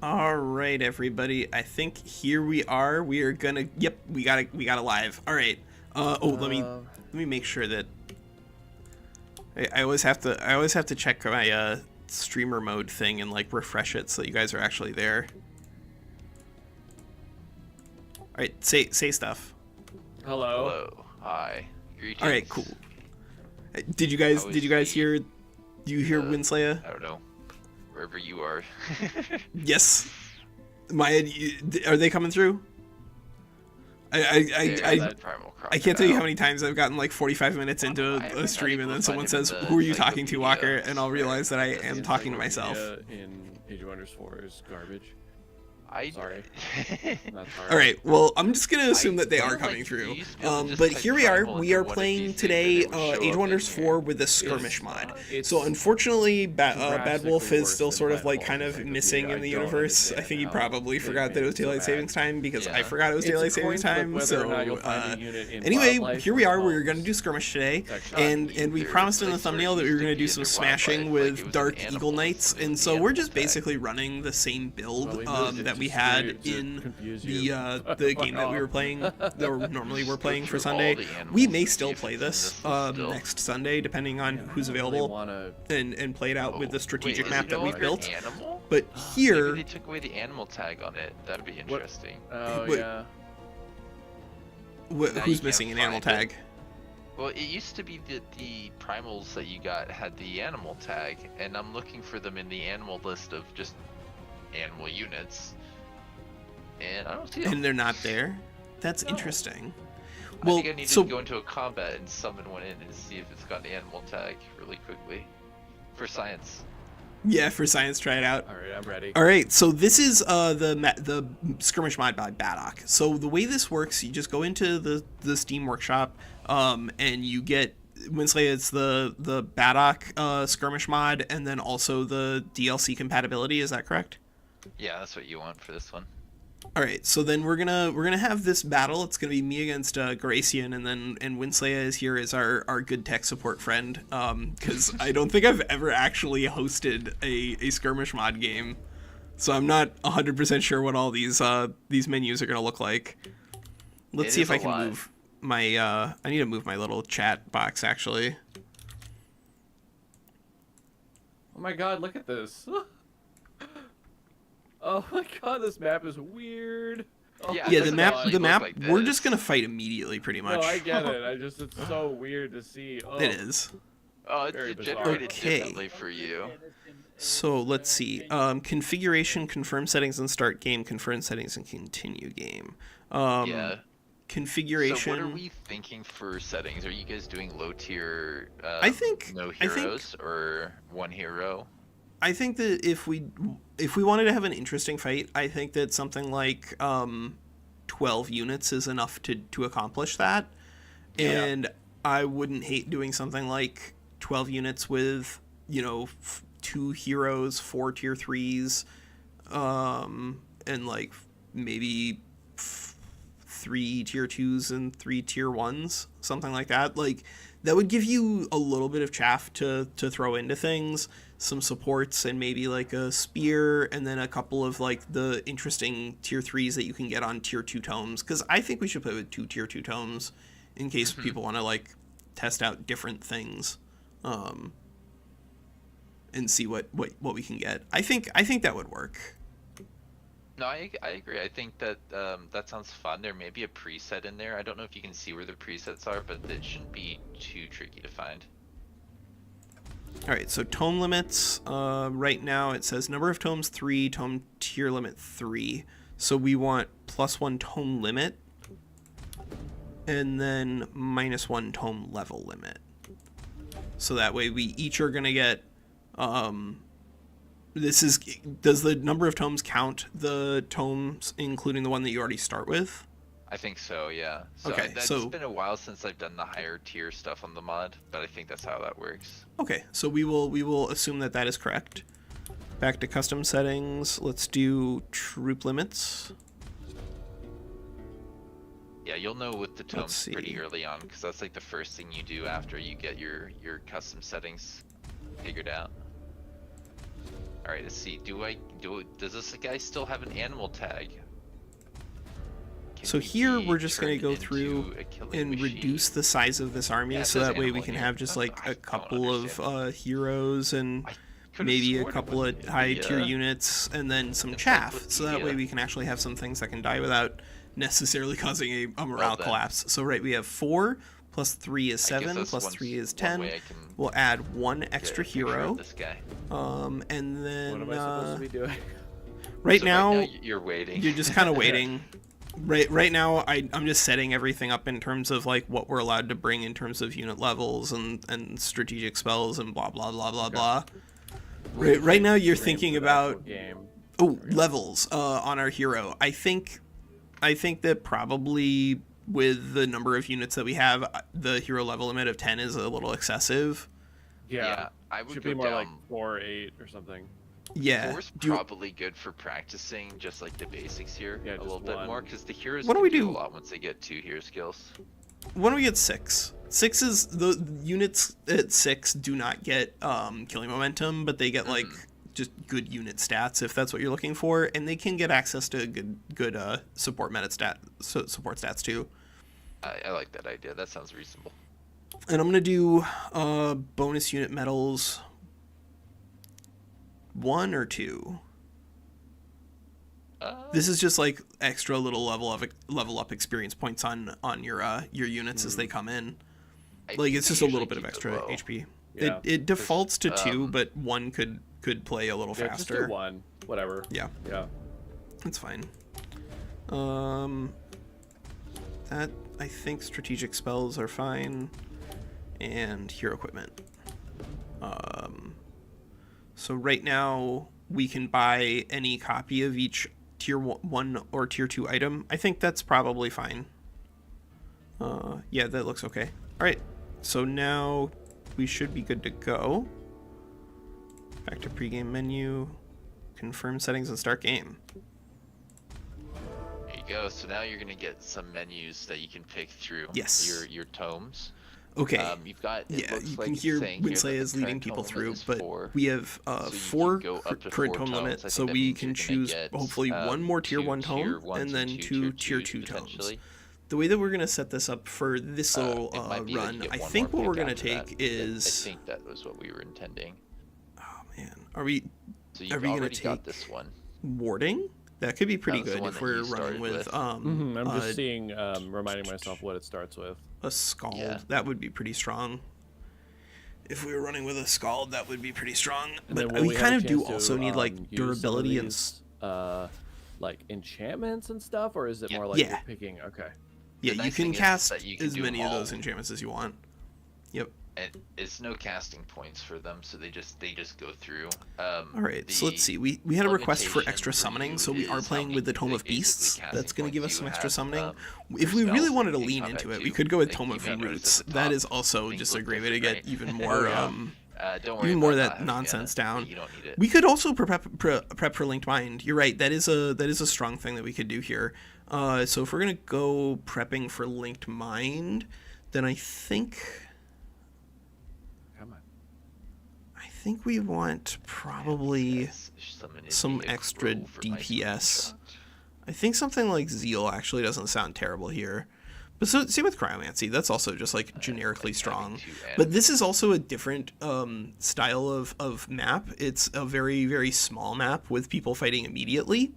All right, everybody. I think here we are. We are gonna. Yep, we got it live. All right. Let me make sure that I always have to check my streamer mode thing and like refresh it so you guys are actually there. All right, say stuff. Hello. Hello. Hi. Greetings. All right, cool. Did you guys hear? Do you hear WinSlaya? I don't know. Wherever you are. Yes. Maya, are they coming through? I can't tell you how many times I've gotten like 45 minutes into a stream and then someone says, "Who are you talking to, Walker?" And I'll realize that I am talking to myself. In AoW4 is garbage. Sorry. Not sorry. All right. Well, I'm just gonna assume that they are coming through. But here we are. We are playing today AoW4 with the skirmish mod. So unfortunately, BadWolf is still sort of like kind of missing in the universe. I think he probably forgot that it was daylight savings time because I forgot it was daylight savings time. So anyway, here we are. We're gonna do skirmish today, and we promised in the thumbnail that we were gonna do some smashing with Dark Eagle Knights, and so we're just basically running the same build that we had in the game that we were playing, or normally we're playing for Sunday. We may still play this next Sunday, depending on who's available, and play it out with the strategic map that we've built. But here, maybe they took away the animal tag on it. That'd be interesting. Oh Wait. yeah. Who's missing an animal tag? Well, it used to be that the primals that you got had the animal tag, and I'm looking for them in the animal list of just animal units. And I don't see them. And they're not there? That's interesting. I think I need to go into a combat and summon one in and see if it's got the animal tag really quickly. For science. Yeah, for science, try it out. Alright, I'm ready. Alright, so this is the skirmish mod by BadWolf. So the way this works, you just go into the Steam Workshop, and you get WinSlaya. It's the BadWolf skirmish mod, and then also the DLC compatibility. Is that correct? Yeah, that's what you want for this one. All right, so then we're gonna have this battle. It's gonna be me against Garacian, and WinSlaya is here as our good tech support friend. Because I don't think I've ever actually hosted a skirmish mod game, so I'm not 100% sure what all these menus are gonna look like. Let's see if I can move my. I need to move my little chat box actually. Oh my god, look at this. Oh my god, this map is weird. Oh, yeah, the map. Like we're just gonna fight immediately, pretty much. No, I get it. It's so weird to see. Oh, it is. Oh, it's generated Okay. differently for you. So let's see. Configuration, confirm settings and start game. Confirm settings and continue game. Yeah. Configuration. So what are we thinking for settings? Are you guys doing low tier? I think no heroes or one hero. I think that if we wanted to have an interesting fight, I think that something like 12 units is enough to accomplish that. Yeah. And I wouldn't hate doing something like 12 units with, 2 heroes, 4 tier 3s, and like maybe 3 tier 2s and 3 tier 1s, something like that. Like that would give you a little bit of chaff to throw into things, some supports, and maybe like a spear, and then a couple of like the interesting tier 3s that you can get on tier 2 tomes, because I think we should play with 2 tier 2 tomes in case people want to like test out different things, and see what we can get. I think that would work. No, I agree. I think that that sounds fun. There may be a preset in there. I don't know if you can see where the presets are, but it shouldn't be too tricky to find. All right, so tome limits. Right now it says number of tomes 3, tome tier limit 3. So we want +1 tome limit, and then -1 tome level limit. So that way we each are gonna get. Does the number of tomes count the tomes, including the one that you already start with? I think so, yeah. So Okay, it's been a while since I've done the higher tier stuff on the mod, but I think that's how that works. Okay, so we will assume that is correct. Back to custom settings. Let's do troop limits. Yeah, you'll know with the tomes pretty early on, because that's like the first thing you do after you get your custom settings figured out. All right, let's see. Does this guy still have an animal tag? So here we're just going to go through and reduce the size of this army, so that way we can have just like a couple of heroes and maybe a couple of high tier units and then some chaff, so that way we can actually have some things that can die without necessarily causing a morale collapse. So we have 4 plus 3 is 7 plus 3 is 10. We'll add 1 extra hero. And then what am I supposed to be doing? Right now you're waiting. You're just kind of waiting. Right now, I'm just setting everything up in terms of like what we're allowed to bring in terms of unit levels and strategic spells and blah blah blah blah blah. Right now, you're thinking about levels on our hero. I think that probably with the number of units that we have, the hero level limit of 10 is a little excessive. Yeah, I would should go be more down. like 4 or 8 or something. Yeah, 4's probably good for practicing just like the basics here a little bit more, because the heroes can do a lot once they get 2 hero skills. Why don't we get 6? 6 is the units at 6 do not get killing momentum, but they get like just good unit stats if that's what you're looking for, and they can get access to good support support stats too. I like that idea. That sounds reasonable. And I'm gonna do bonus unit medals. 1 or 2? This is just like extra little level up experience points on your units as they come in. Like it's just a little bit of extra HP. Yeah. It defaults to 2, but 1 could play a little faster. Just do 1, whatever. Yeah. Yeah. That's fine. That I think strategic spells are fine, and hero equipment. So right now we can buy any copy of each tier 1 or tier 2 item. I think that's probably fine. Yeah, that looks okay. All right, so now we should be good to go. Back to pregame menu, confirm settings and start game. There you go. So now you're gonna get some menus that you can pick through. Yes. Your tomes. Okay. You've got. You can hear WinSlaya is leading people through, but we have 4 current tome limit, so we can choose hopefully 1 more tier 1 tome and then 2 tier 2 tomes. The way that we're gonna set this up for this little run, I think what we're gonna take is. I think that was what we were intending. Oh man, are we So gonna take this one? Warding? That could be pretty good if we're running with I'm just seeing, reminding myself what it starts with. A Scald. Yeah. That would be pretty strong. If we were running with a Scald, that would be pretty strong. And But then we kind of do also need like use durability some of these, like enchantments and stuff, or is it more like you're picking? Okay. Yeah, The you nice can thing is cast that you can as do many them of all. those enchantments as you want. Yep. And it's no casting points for them, so they just go through. All right, so let's see. We had a request for extra summoning, so we are playing with the Tome of Beasts. That's going to give us some extra summoning. If we really wanted to lean into it, we could go with Tome of Roots. That is also just a great way to get even more even more of that nonsense down. You don't need it. We could also prep for Linked Mind. You're right. That is a strong thing that we could do here. So if we're gonna go prepping for Linked Mind, then I think we want probably some extra DPS. I think something like Zeal actually doesn't sound terrible here. But so same with Cryomancy, that's also just like generically strong. But this is also a different style of map. It's a very, very small map with people fighting immediately.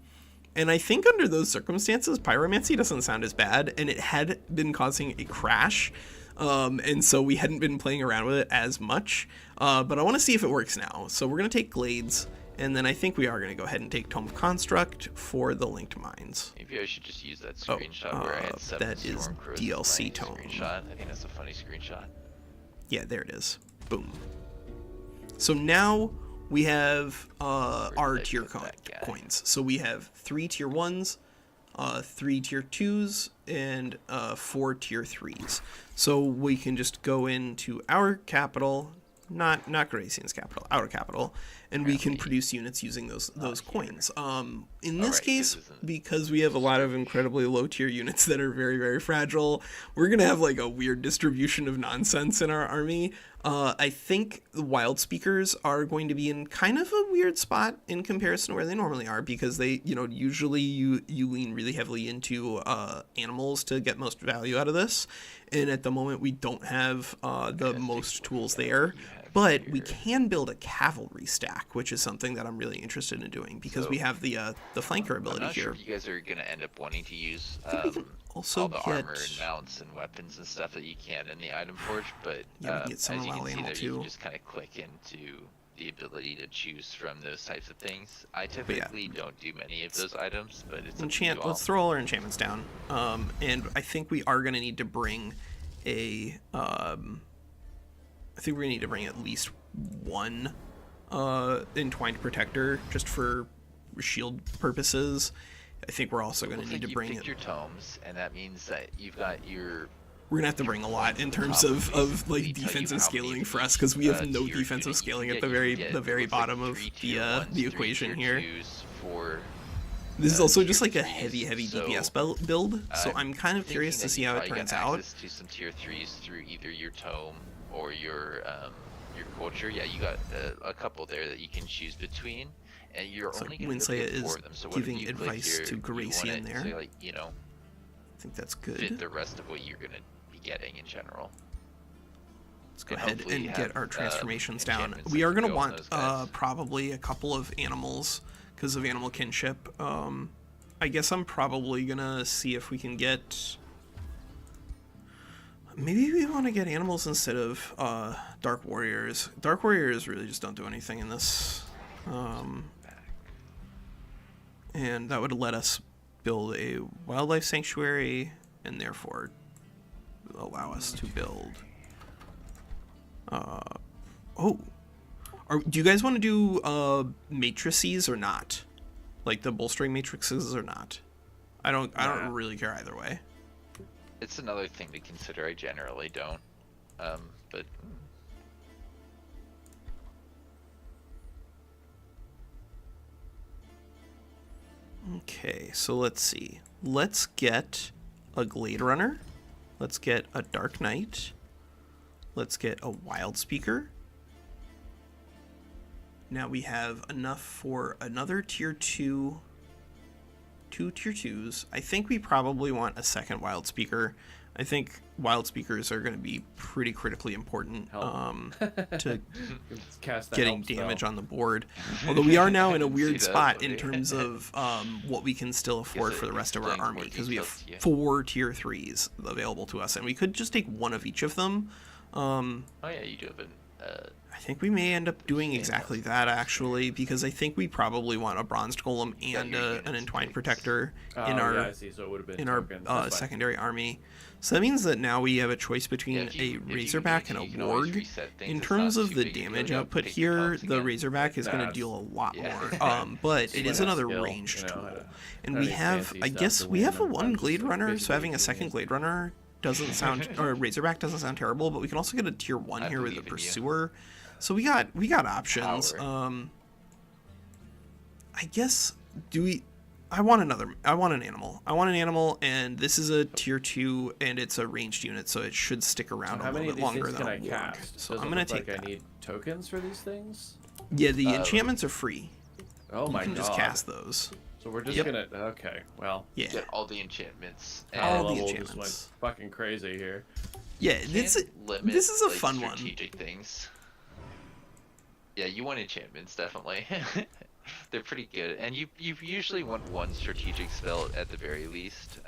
And I think under those circumstances, Pyromancy doesn't sound as bad, and it had been causing a crash. And so we hadn't been playing around with it as much. But I want to see if it works now. So we're going to take Glades. And then I think we are going to go ahead and take Tome of Construct for the Linked Minds. Maybe I should just use that screenshot where I had 7 that is Storm Crows DLC in my tome. screenshot. I think that's a funny screenshot. Yeah, there it is. Boom. So now we have our tier coins. So we have 3 tier 1s, 3 tier 2s, and 4 tier 3s. So we can just go into our capital, not Garacian's capital, our capital, and we can produce units using those coins. In this case, because we have a lot of incredibly low tier units that are very, very fragile, we're gonna have like a weird distribution of nonsense in our army. I think the Wildspeakers are going to be in kind of a weird spot in comparison to where they normally are, because they, usually you lean really heavily into animals to get most value out of this, and at the moment we don't have the most tools there. But we can build a cavalry stack, which is something that I'm really interested in doing, because we have the flanker ability I'm not here. sure if you guys are gonna end up wanting to use also all the armor and mounts and weapons and stuff that you can in the item forge, but yeah, we get some as you can see ammo there, too. you can just kind of click into the ability to choose from those types of things. I typically don't do many of those items, but it's enchant. Let's throw all our enchantments down, and I think we are gonna need to bring a. I think we're gonna need to bring at least one entwined protector just for shield purposes. I think we're also going to need to bring your tomes, and that means that you've got your. We're gonna have to bring a lot in terms of like defensive scaling for us, because we have no defensive scaling at the very bottom of the equation here. This is also just like a heavy DPS build, so I'm kind of curious to see how it turns out. To some tier 3s through either your tome or your culture. Yeah, you got a couple there that you can choose between, and you're only going to get 4 of them. So giving advice to Garacian there. To, like, I think that's good. Fit the rest of what you're going to be getting in general. Let's go ahead and get our transformations down. We are going to want probably a couple of animals because of animal kinship. I guess I'm probably going to see if we can get... Maybe we want to get animals instead of Dark Warriors. Dark Warriors really just don't do anything in this. And that would let us build a wildlife sanctuary and therefore allow us to build... do you guys want to do matrices or not? Like the bolstering matrices or not? I don't really care either way. It's another thing to consider. I generally don't, but okay. So let's see. Let's get a Gladerunner. Let's get a Dark Knight. Let's get a Wildspeaker. Now we have enough for another tier 2. 2 tier 2s. I think we probably want a second Wildspeaker. I think Wildspeakers are going to be pretty critically important to getting damage on the board. Although we are now in a weird spot in terms of what we can still afford for the rest of our army, because we have 4 tier 3s available to us, and we could just take one of each of them. Oh yeah, you do have I think we may end up doing exactly that, actually, because I think we probably want a bronzed golem and an entwined protector in our secondary army. So that means that now we have a choice between a Razorback and a Warg. In terms of the damage output here, the Razorback is going to deal a lot more, but it is another ranged tool. And we have, I guess, we have a 1 Gladerunner, so having a second Gladerunner doesn't sound, or Razorback doesn't sound terrible, but we can also get a tier 1 here with a Pursuer. So we got options. I guess, I want an animal. I want an animal, and this is a tier 2, and it's a ranged unit, so it should stick around a little bit longer than a Warg. So I'm gonna take that. I need tokens for these things? Yeah, the enchantments are free. Oh my god. You can just cast those. So we're just gonna, okay, well. Yeah. Get all the enchantments. All the enchantments. Just went fucking crazy here. Yeah, this is a fun one. Strategic things. Yeah, you want enchantments, definitely. They're pretty good, and you usually want 1 strategic spell at the very least.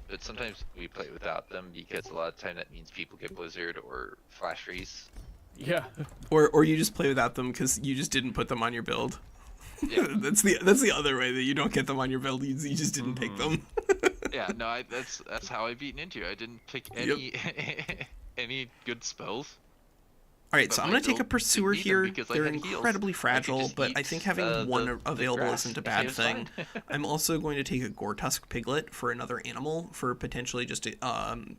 But sometimes we play without them because a lot of time that means people get Blizzard or Flash Freeze. Yeah. Or you just play without them because you just didn't put them on your build. Yeah. that's the other way that you don't get them on your build. You just didn't pick them. Yeah, no, that's how I beat into. I didn't pick any any good spells. All right, so I'm going to take a Pursuer here. They're incredibly fragile, but I think having 1 available isn't a bad thing. I'm also going to take a Gore-Tusk Piglet for another animal, for potentially just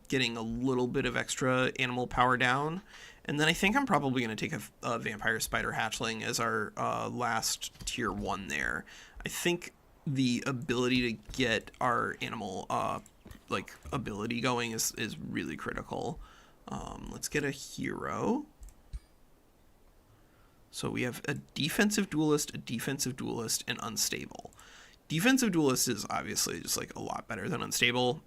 getting a little bit of extra animal power down. And then I think I'm probably going to take a vampire spider hatchling as our last tier 1 there. I think the ability to get our animal like ability going is really critical. Let's get a hero. So we have a defensive duelist, and unstable. Defensive duelist is obviously just like a lot better than unstable.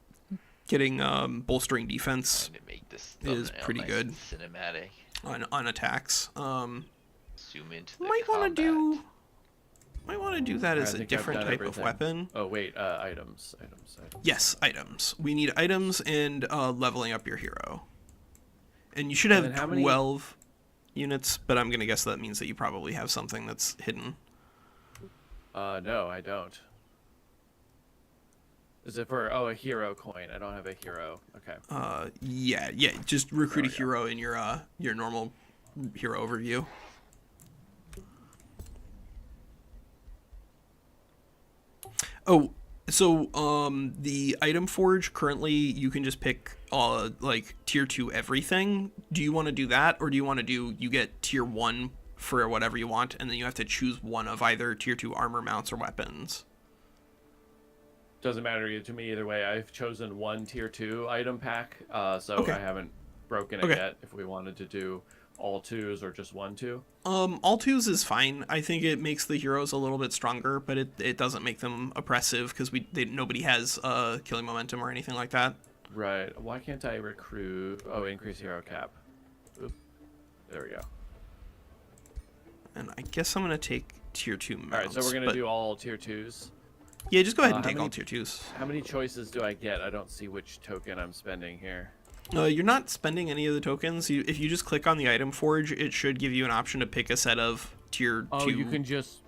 Getting bolstering defense is pretty good cinematic on attacks. Zoom into the might want to do that as a different type of weapon. Oh wait, items. Yes, items. We need items and leveling up your hero. And you should have 12 units, but I'm gonna guess that means that you probably have something that's hidden. No, I don't. Is it for a hero coin? I don't have a hero. Okay. Yeah. Just recruit a hero in your normal hero overview. Oh, so the item forge currently you can just pick like tier 2 everything. Do you want to do that, or do you want to do you get tier 1 for whatever you want, and then you have to choose one of either tier 2 armor mounts or weapons? Doesn't matter to me either way. I've chosen one tier 2 item pack, so okay. I haven't broken it yet. If we wanted to do all 2s or just 1 2. All 2s is fine. I think it makes the heroes a little bit stronger, but it doesn't make them oppressive because nobody has killing momentum or anything like that. Right. Why can't I recruit? Oh, increase hero cap. Oop. There we go. And I guess I'm gonna take tier 2 mounts. All right, so we're gonna do all tier 2s. Yeah, just go ahead and take all tier 2s. How many choices do I get? I don't see which token I'm spending here. You're not spending any of the tokens. If you just click on the item forge, it should give you an option to pick a set of tier 2. Oh, you can just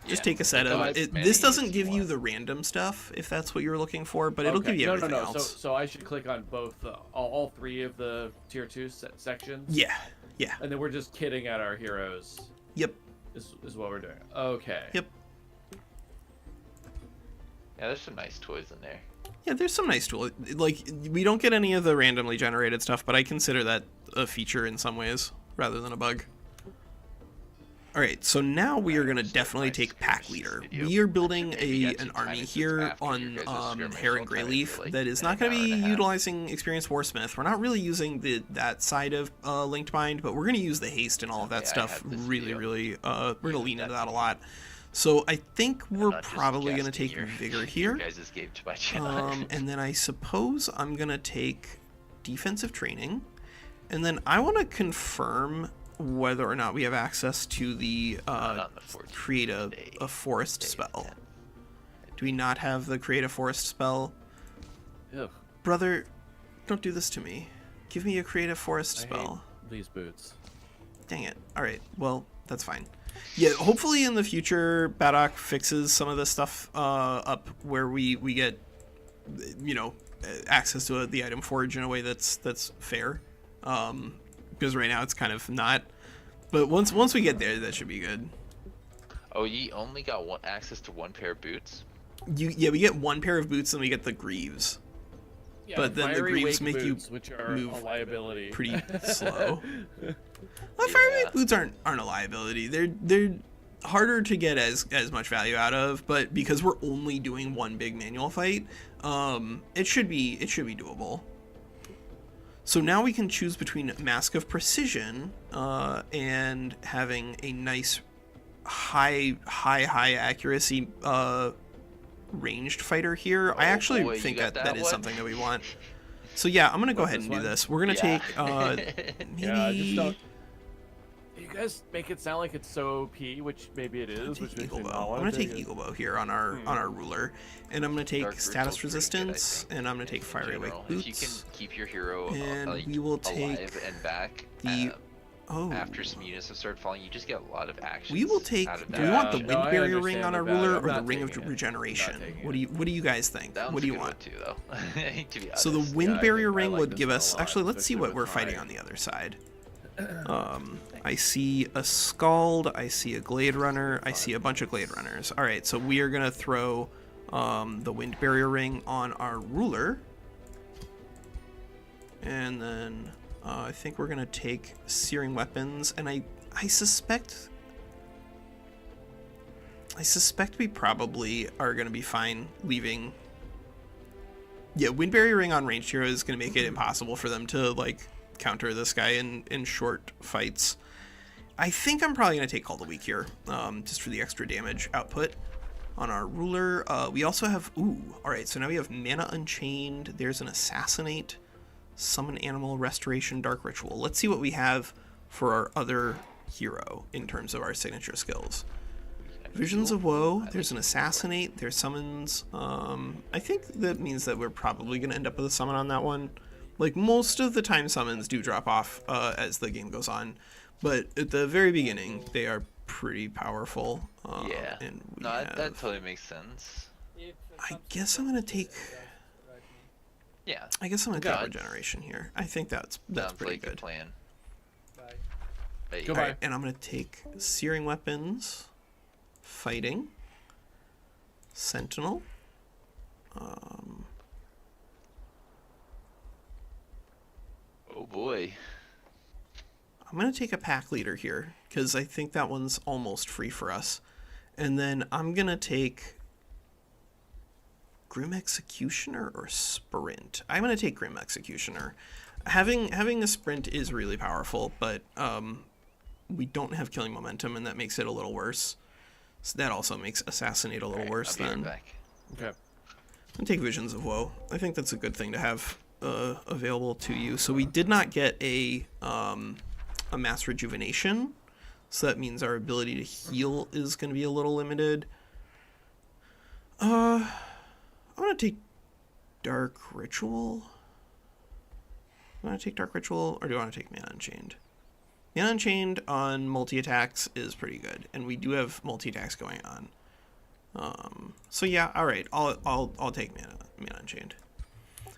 take a set of it. This doesn't give you the random stuff if that's what you're looking for, but it'll give you everything else. So I should click on both, all 3 of the tier 2 sections. Yeah. And then we're just kitting at our heroes. Yep. Is what we're doing. Okay. Yep. Yeah, there's some nice toys in there. Yeah, there's some nice tools. Like, we don't get any of the randomly generated stuff, but I consider that a feature in some ways rather than a bug. All right, so now we are going to definitely take Pack Leader. We are building an army here on Hare and Greyleaf that is not going to be utilizing Experienced Warsmith. We're not really using that side of Linked Bind, but we're going to use the haste and all of that stuff really, we're going to lean into that a lot. So I think we're probably going to take Vigor here. And then I suppose I'm going to take Defensive Training. And then I want to confirm whether or not we have access to the create a forest spell. Do we not have the create a forest spell? Ugh. Brother, don't do this to me. Give me a creative forest spell. I hate these boots. Dang it. Alright, well, that's fine. Yeah, hopefully in the future, Badok fixes some of this stuff up where we get, access to the item forge in a way that's fair. Because right now it's kind of not. But once we get there, that should be good. Oh, you only got access to one pair of boots? We get one pair of boots and we get the greaves. Yeah, but then the greaves make boots, you which are move a liability. Pretty slow. Well, firewake boots aren't a liability. They're harder to get as much value out of, but because we're only doing one big manual fight, it should be doable. So now we can choose between Mask of Precision and having a nice high accuracy ranged fighter here. I actually think that is something that we want. So yeah, I'm gonna go ahead and do this. We're gonna take maybe. Yeah, just don't. You guys make it sound like it's so OP, which maybe it is. Which makes me not want I'm gonna take Eagle Bow here on our ruler, and I'm gonna take Status Resistance, and I'm gonna take Fiery Wake Boots. If you can keep your hero we will take alive and back after some units have started falling, you just get a lot of action. We will take. Do we want the Wind Barrier Ring on our ruler or the Ring of Regeneration? What do you guys think? What do you want? Too, though. To be honest. So the Wind Barrier Ring would give us. Actually, let's see what we're fighting on the other side. I see a Scald, I see a Gladerunner, I see a bunch of Gladerunners. Alright, so we are going to throw the Wind Barrier Ring on our ruler. And then I think we're gonna take searing weapons, and I suspect we probably are gonna be fine leaving. Yeah, wind barrier ring on ranged hero is gonna make it impossible for them to like counter this guy in short fights. I think I'm probably gonna take Call the Weak here, just for the extra damage output on our ruler. We also have all right. So now we have Mana Unchained. There's an Assassinate, Summon Animal, Restoration, Dark Ritual. Let's see what we have for our other hero in terms of our signature skills. Visions of Woe, there's an Assassinate, there's Summons. I think that means that we're probably going to end up with a summon on that one. Like, most of the time summons do drop off as the game goes on, but at the very beginning, they are pretty powerful. Yeah, and no, that totally makes sense. I guess I'm going to take... Yeah. I guess I'm going to take Regeneration here. I think that's pretty like good. A plan. Goodbye. Right, and I'm going to take Searing Weapons, Fighting, Sentinel, oh boy. I'm going to take a Pack Leader here, because I think that one's almost free for us. And then I'm going to take Grim Executioner or Sprint. I'm going to take Grim Executioner. Having a Sprint is really powerful, but we don't have killing momentum, and that makes it a little worse. So that also makes Assassinate a little worse then. Okay. And take Visions of Woe. I think that's a good thing to have available to you. So we did not get a Mass Rejuvenation, so that means our ability to heal is going to be a little limited. I'm going to take Dark Ritual. Do I want to take Dark Ritual, or do I want to take Mana Unchained? Mana Unchained on multi-attacks is pretty good, and we do have multi-attacks going on. So yeah, all right, I'll take Mana Unchained.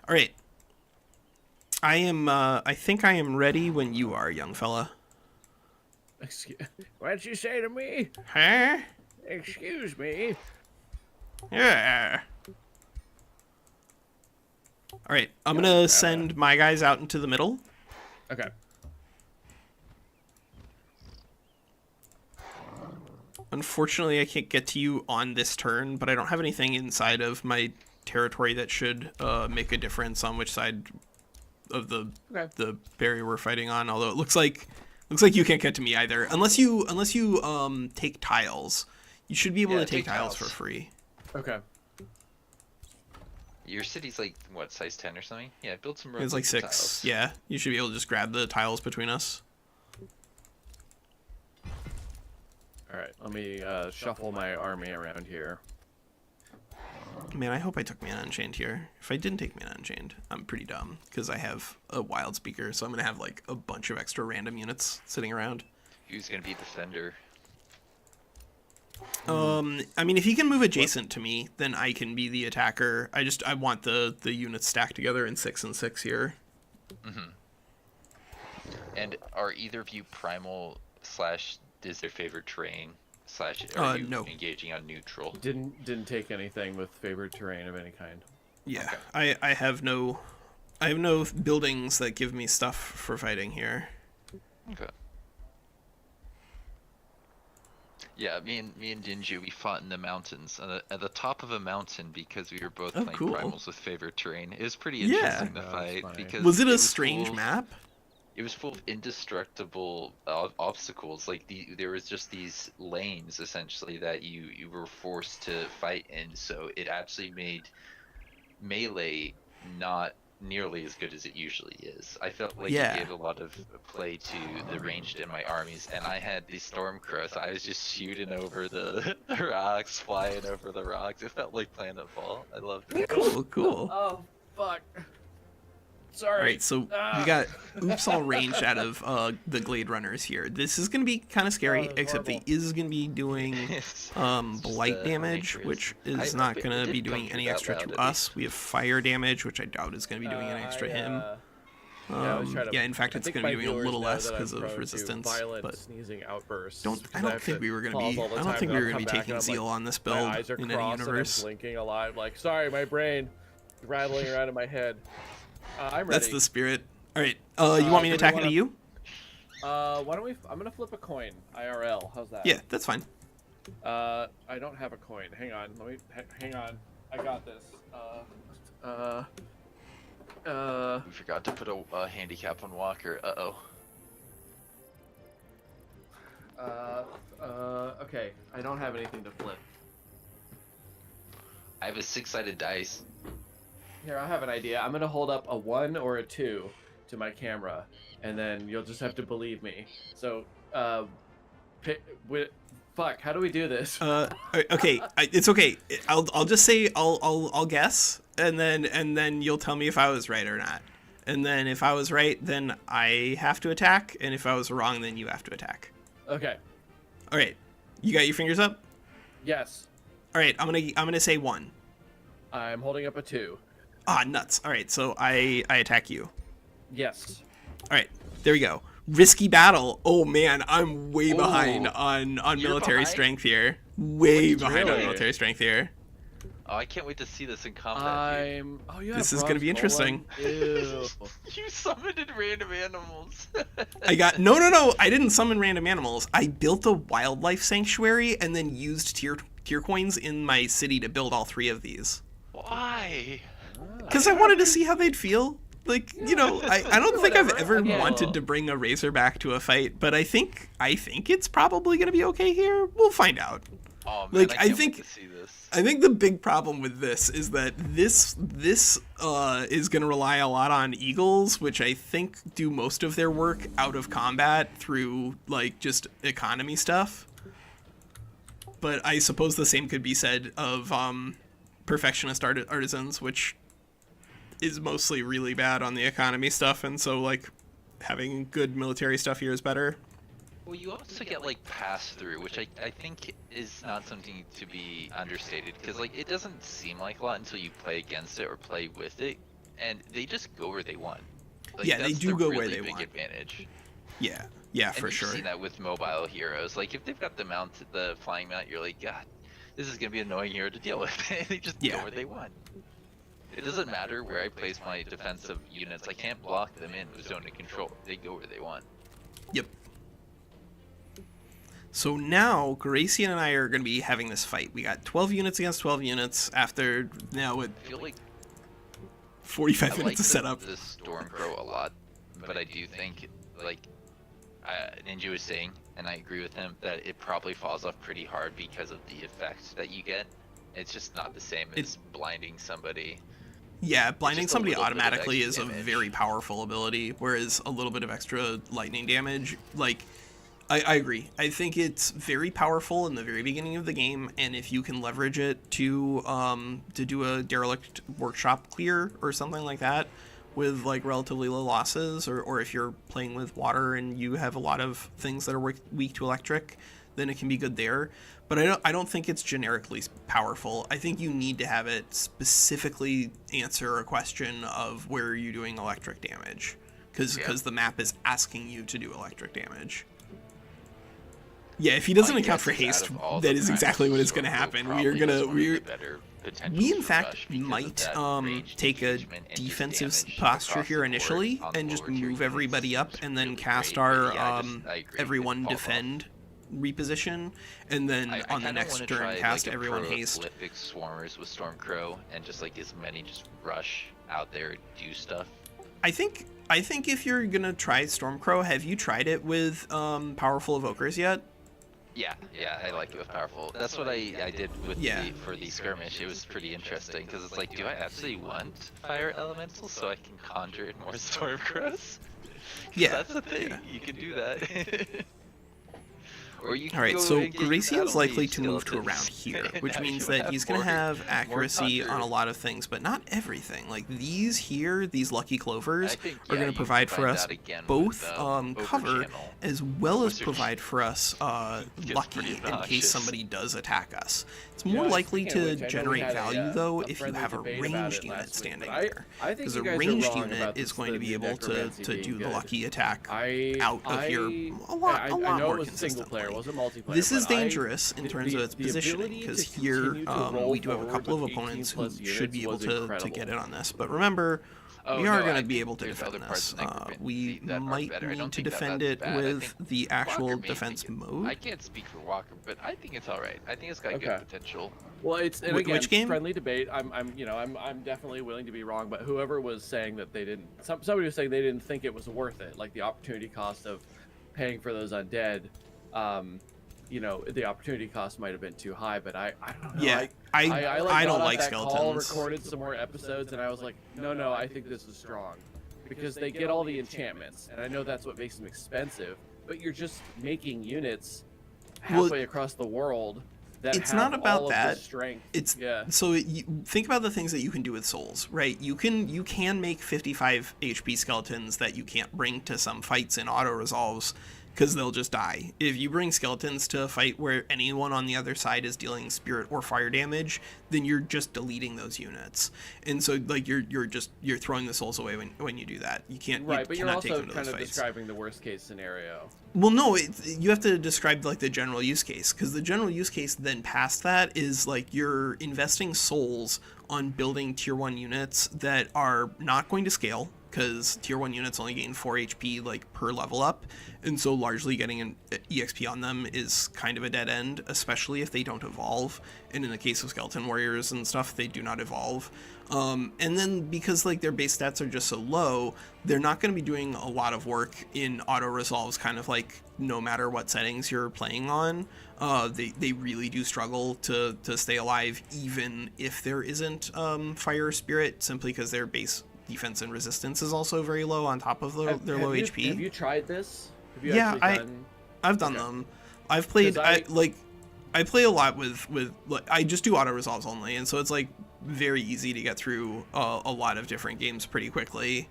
All right, I think I am ready when you are, young fella. What'd you say to me? Huh? Excuse me. Yeah. All right, I'm gonna send my guys out into the middle. Okay. Unfortunately, I can't get to you on this turn, but I don't have anything inside of my territory that should make a difference on which side of the barrier we're fighting on. Although it looks like you can't get to me either, unless you take tiles. You should be able to take tiles for free. Okay. Your city's like what, size 10 or something? Yeah, build some. It's like 6. Tiles. Yeah, you should be able to just grab the tiles between us. All right, let me shuffle my army around here. Man, I hope I took Mana Unchained here. If I didn't take Mana Unchained, I'm pretty dumb, because I have a Wildspeaker, so I'm going to have like a bunch of extra random units sitting around. Who's going to be defender? I mean, if he can move adjacent to me, then I can be the attacker. I want the units stacked together in 6 and 6 here. Mm-hmm. And are either of you primal / is their favorite terrain / are you no. engaging on neutral? Didn't take anything with favored terrain of any kind. Yeah, okay. I have no buildings that give me stuff for fighting here. Okay. Yeah, me and Jinju, we fought in the mountains at the top of a mountain because we were both playing primals with favored terrain. It was pretty interesting to fight because was it a strange map? It was full of indestructible obstacles. Like there was just these lanes essentially that you were forced to fight in. So it actually made melee not nearly as good as it usually is. I felt like it gave a lot of play to the ranged in my armies, and I had the Stormcrow, so I was just shooting over the rocks, flying over the rocks. It felt like Planetfall. I loved it. Cool. Oh, fuck. Sorry. Alright, so we got Oops all ranged out of the Gladerunners here. This is going to be kind of scary, except he is going to be doing blight damage, which is not going to be doing any extra to us. We have fire damage, which I doubt is going to be doing any extra to him. In fact, it's going to be doing a little less because of resistance. But sneezing outbursts. I don't think we were going to be taking Zeal on this build in any universe. I'm blinking a lot. Like, sorry, my brain rattling around in my head. I'm ready. That's the spirit. All right. You want me to attack into you? Why don't we? I'm gonna flip a coin. IRL. How's that? Yeah, that's fine. I don't have a coin. Hang on. Let me. Hang on. I got this. We forgot to put a handicap on Walker. Okay. I don't have anything to flip. I have a 6-sided dice. Here, I have an idea. I'm gonna hold up a 1 or a 2 to my camera, and then you'll just have to believe me. So, fuck, how do we do this? Okay, it's okay. I'll just say I'll guess, and then you'll tell me if I was right or not. And then if I was right, then I have to attack, and if I was wrong, then you have to attack. Okay. All right, you got your fingers up? Yes. All right, I'm gonna say 1. I'm holding up a 2. Ah, nuts. All right, so I attack you. Yes. All right, there we go. Risky battle. Oh man, I'm way behind on military behind? strength here. Way behind on really? military strength here. Oh, I can't wait to see this in combat. Dude. Oh, yeah. This is gonna be interesting. Ew. You summoned random animals. I got no. I didn't summon random animals. I built a wildlife sanctuary and then used tier coins in my city to build all 3 of these. Why? Because I wanted to see how they'd feel. Like, you know, I don't think I've ever Yeah. wanted to bring a Razorback to a fight, but I think it's probably gonna be okay here. We'll find out. Oh man, Like, I can't wait to see this. I think the big problem with this is that this is going to rely a lot on eagles, which I think do most of their work out of combat through, like, just economy stuff. But I suppose the same could be said of perfectionist artisans, which is mostly really bad on the economy stuff, and so, like, having good military stuff here is better. Well, you also get like pass through, which I think is not something to be understated, because like it doesn't seem like a lot until you play against it or play with it, and they just go where they want. Like, Yeah, they that's do the go where really they big want. advantage. Yeah, And for you've sure. seen that with mobile heroes. Like if they've got the flying mount, you're like, God, this is gonna be an annoying hero to deal with. And they just go Yeah. where they want. It doesn't matter where I place my defensive units. I can't block them in with zone of control. They go where they want. Yep. So now, Garacian and I are going to be having this fight. We got 12 units against 12 units after, now with I feel like 45 I minutes like to set up. the Stormcrow a lot, but I do think, like Ninja was saying, and I agree with him, that it probably falls off pretty hard because of the effect that you get. It's just not the same as blinding somebody. Yeah, blinding just a somebody little bit of automatically is extra a damage. very powerful ability, whereas a little bit of extra lightning damage, like, I agree. I think it's very powerful in the very beginning of the game, and if you can leverage it to do a derelict workshop clear or something like that with like relatively low losses, or if you're playing with water and you have a lot of things that are weak to electric, then it can be good there. But I don't think it's generically powerful. I think you need to have it specifically answer a question of where are you doing electric damage, because the map is asking you to do electric damage. Yeah, if he doesn't account for haste, that is exactly what is going to happen. We in fact might take a defensive posture here initially and just move everybody up and then cast our everyone defend reposition, and then on the next turn cast everyone haste. Prolific swarmers with Stormcrow and just like as many just rush out there do stuff. I think if you're gonna try Stormcrow, have you tried it with powerful evokers yet? Yeah, I like it with powerful. That's what I did with for the skirmish. It was pretty interesting because it's like, do I actually want fire elementals so I can conjure in more Stormcrows? Yeah, that's the thing. Yeah. You can do that. Or you can Alright, so and get Garacian's likely to skeletons move to around here, which now means you that he's going to more- have accuracy more on a thunder. lot of things, but not everything. Like these here, these lucky clovers, I think, are going you to provide can for find us that again both with, cover Overchannel. as well as Wizard. provide for us Gets lucky pretty in case obnoxious. somebody does attack us. It's more Yeah, likely speaking of to which, I know we generate had value, though, if you friendly have a debate about ranged it unit last week, standing but there. I think Because you a guys are ranged wrong unit about is going to be the able to necromancy do being the good. lucky attack I out of here a lot I more know it was single consistently. player, it wasn't multiplayer. This is but dangerous in terms of its the positioning, ability to because here continue to roll we do have a forward couple of with opponents 18 plus who should be able units was to get incredible. in on this. But remember, Oh, we are no, going I to be think able to there's defend other parts this. in that group We that are might better. I need don't to think that defend that's it bad. I with think the actual Walker may defense think mode. I can't speak for Walker, but I think it's all right. I think it's got Okay. good potential. Well, it's and again, Which game? friendly debate. I'm definitely willing to be wrong, but whoever was saying that they didn't, somebody was saying they didn't think it was worth it, like the opportunity cost of paying for those undead. The opportunity cost might have been too high, but I don't know. Yeah, I don't like skeletons. Call, recorded some more episodes, and I was like, no, I think this is strong, because they get all the enchantments, and I know that's what makes them expensive. But you're just making units halfway across the world. It's not about that. Strength. It's yeah. So think about the things that you can do with souls, right? You can make 55 HP skeletons that you can't bring to some fights in auto resolves, because they'll just die. If you bring skeletons to a fight where anyone on the other side is dealing spirit or fire damage, then you're just deleting those units. And so like you're throwing the souls away when you do that. You can't Right, but you're also take them to kind those of fights. describing the worst case scenario. Well, no, you have to describe like the general use case, because the general use case then past that is like you're investing souls on building tier 1 units that are not going to scale, because tier 1 units only gain 4 HP like per level up, and so largely getting an EXP on them is kind of a dead end, especially if they don't evolve. And in the case of skeleton warriors and stuff, they do not evolve. And then because like their base stats are just so low, they're not going to be doing a lot of work in auto resolves, kind of like no matter what settings you're playing on. They really do struggle to stay alive, even if there isn't fire or spirit, simply because their base defense and resistance is also very low on top of their low HP. Have you tried this? Have you Yeah, I've done them. I've played I play a lot with like, I just do auto resolves only, and so it's like very easy to get through a lot of different games pretty quickly.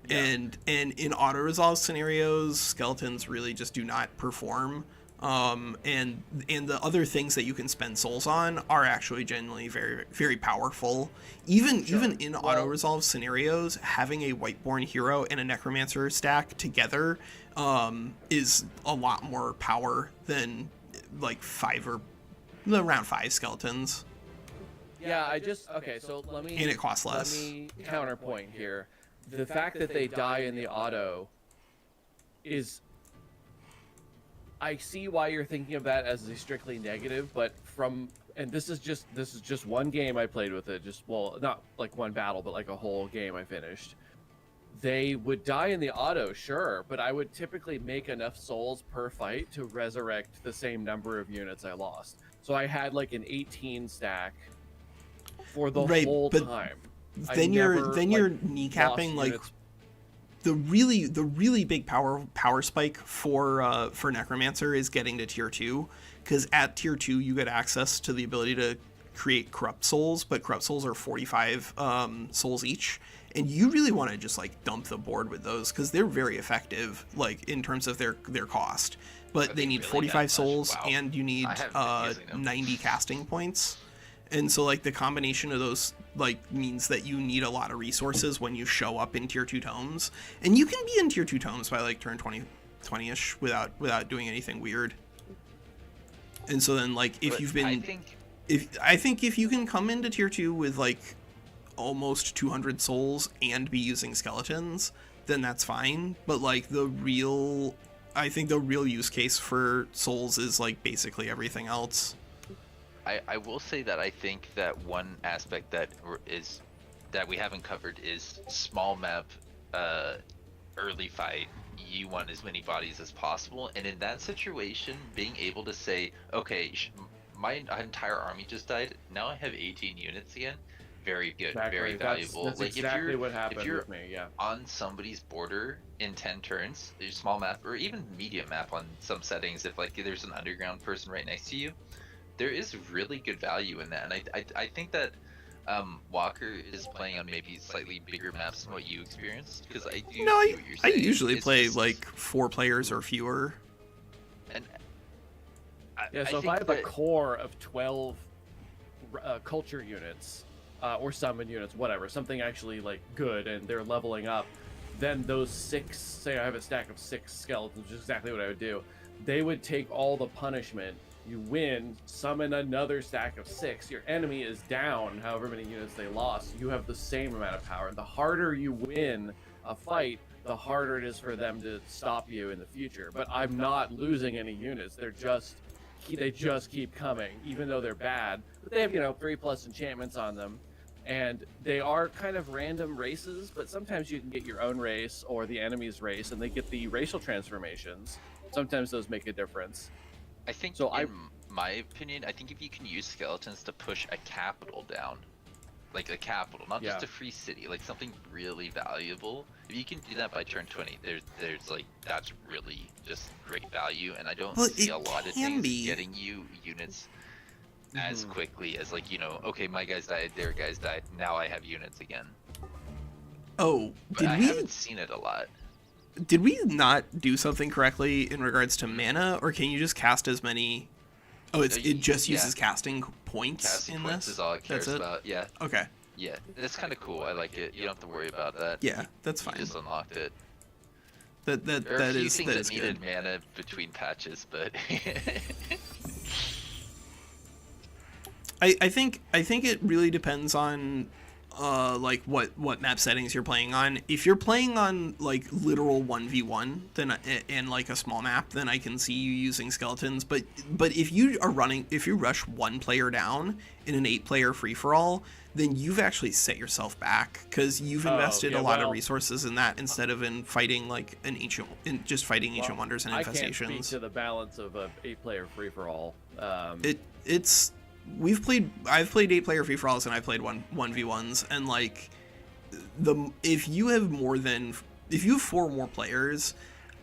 Yeah. And in auto resolve scenarios, skeletons really just do not perform. And the other things that you can spend souls on are actually genuinely very, very powerful. Even in auto resolve scenarios, having a Whiteborn hero and a necromancer stack together is a lot more power than like around 5 skeletons. Yeah, so let me... And it costs less. Let me counterpoint here. The fact that they die in the auto is... I see why you're thinking of that as a strictly negative, but and this is just one game I played with it, not like one battle, but like a whole game I finished. They would die in the auto, sure, but I would typically make enough souls per fight to resurrect the same number of units I lost. So I had like an 18 stack for the whole time. Then you're kneecapping like units. The really big power spike for Necromancer is getting to tier 2, because at tier 2 you get access to the ability to create corrupt souls, but corrupt souls are 45 souls each, and you really want to just like dump the board with those, because they're very effective like in terms of their cost, but they need 45 souls. Wow. And you need 90 casting points. And so like the combination of those like means that you need a lot of resources when you show up in tier 2 tomes, and you can be in tier 2 tomes by like turn 20-ish without doing anything weird. And so then like if you've been I think if you can come into tier 2 with like almost 200 souls and be using skeletons, then that's fine. But like I think the real use case for souls is like basically everything else. I will say that I think that one aspect that we haven't covered is small map early fight. You want as many bodies as possible, and in that situation, being able to say, okay, my entire army just died, now I have 18 units again. Very good, exactly. Very valuable. That's like exactly what happened if you're with me, yeah. On somebody's border in 10 turns, there's small map or even medium map on some settings, if like there's an underground person right next to you, there is really good value in that. And I think that Walker is playing on maybe slightly bigger maps than what you experienced, because I do. No, I usually play like 4 players or fewer. And so if I have a core of 12 culture units or summon units, whatever, something actually like good, and they're leveling up, then those 6, say I have a stack of 6 skeletons, which is exactly what I would do, they would take all the punishment You win, summon another stack of 6. Your enemy is down, however many units they lost. You have the same amount of power. The harder you win a fight, the harder it is for them to stop you in the future. But I'm not losing any units. They just keep coming, even though they're bad. But they have, 3+ enchantments on them. And they are kind of random races, but sometimes you can get your own race or the enemy's race, and they get the racial transformations. Sometimes those make a difference. I think, so in my opinion, I think if you can use skeletons to push a capital down, like a capital, not just a free city, like something really valuable, if you can do that by turn 20, there's like, that's really just great value, and I don't see a lot of things getting you units as quickly as, like, okay, my guys died, their guys died, now I have units again. Oh, but I haven't seen it a lot. Did we not do something correctly in regards to mana, or can you just cast as many? Oh, it just uses casting points. Casting points is all it cares about. Yeah. Okay. Yeah, that's kind of cool. I like it. You don't have to worry about that. Yeah, that's fine. You just unlocked it. There are a few things that needed mana between patches, but I think it really depends on like what map settings you're playing on. If you're playing on like literal 1v1 then and like a small map, then I can see you using skeletons, but if you rush one player down in an 8-player free-for-all, then you've actually set yourself back, because you've invested a lot of resources in that instead of in fighting like ancient wonders and infestations. I can't speak to the balance of a 8-player free-for-all. I've played 8-player free-for-alls, and I played 1v1s, and like if you have 4 more players,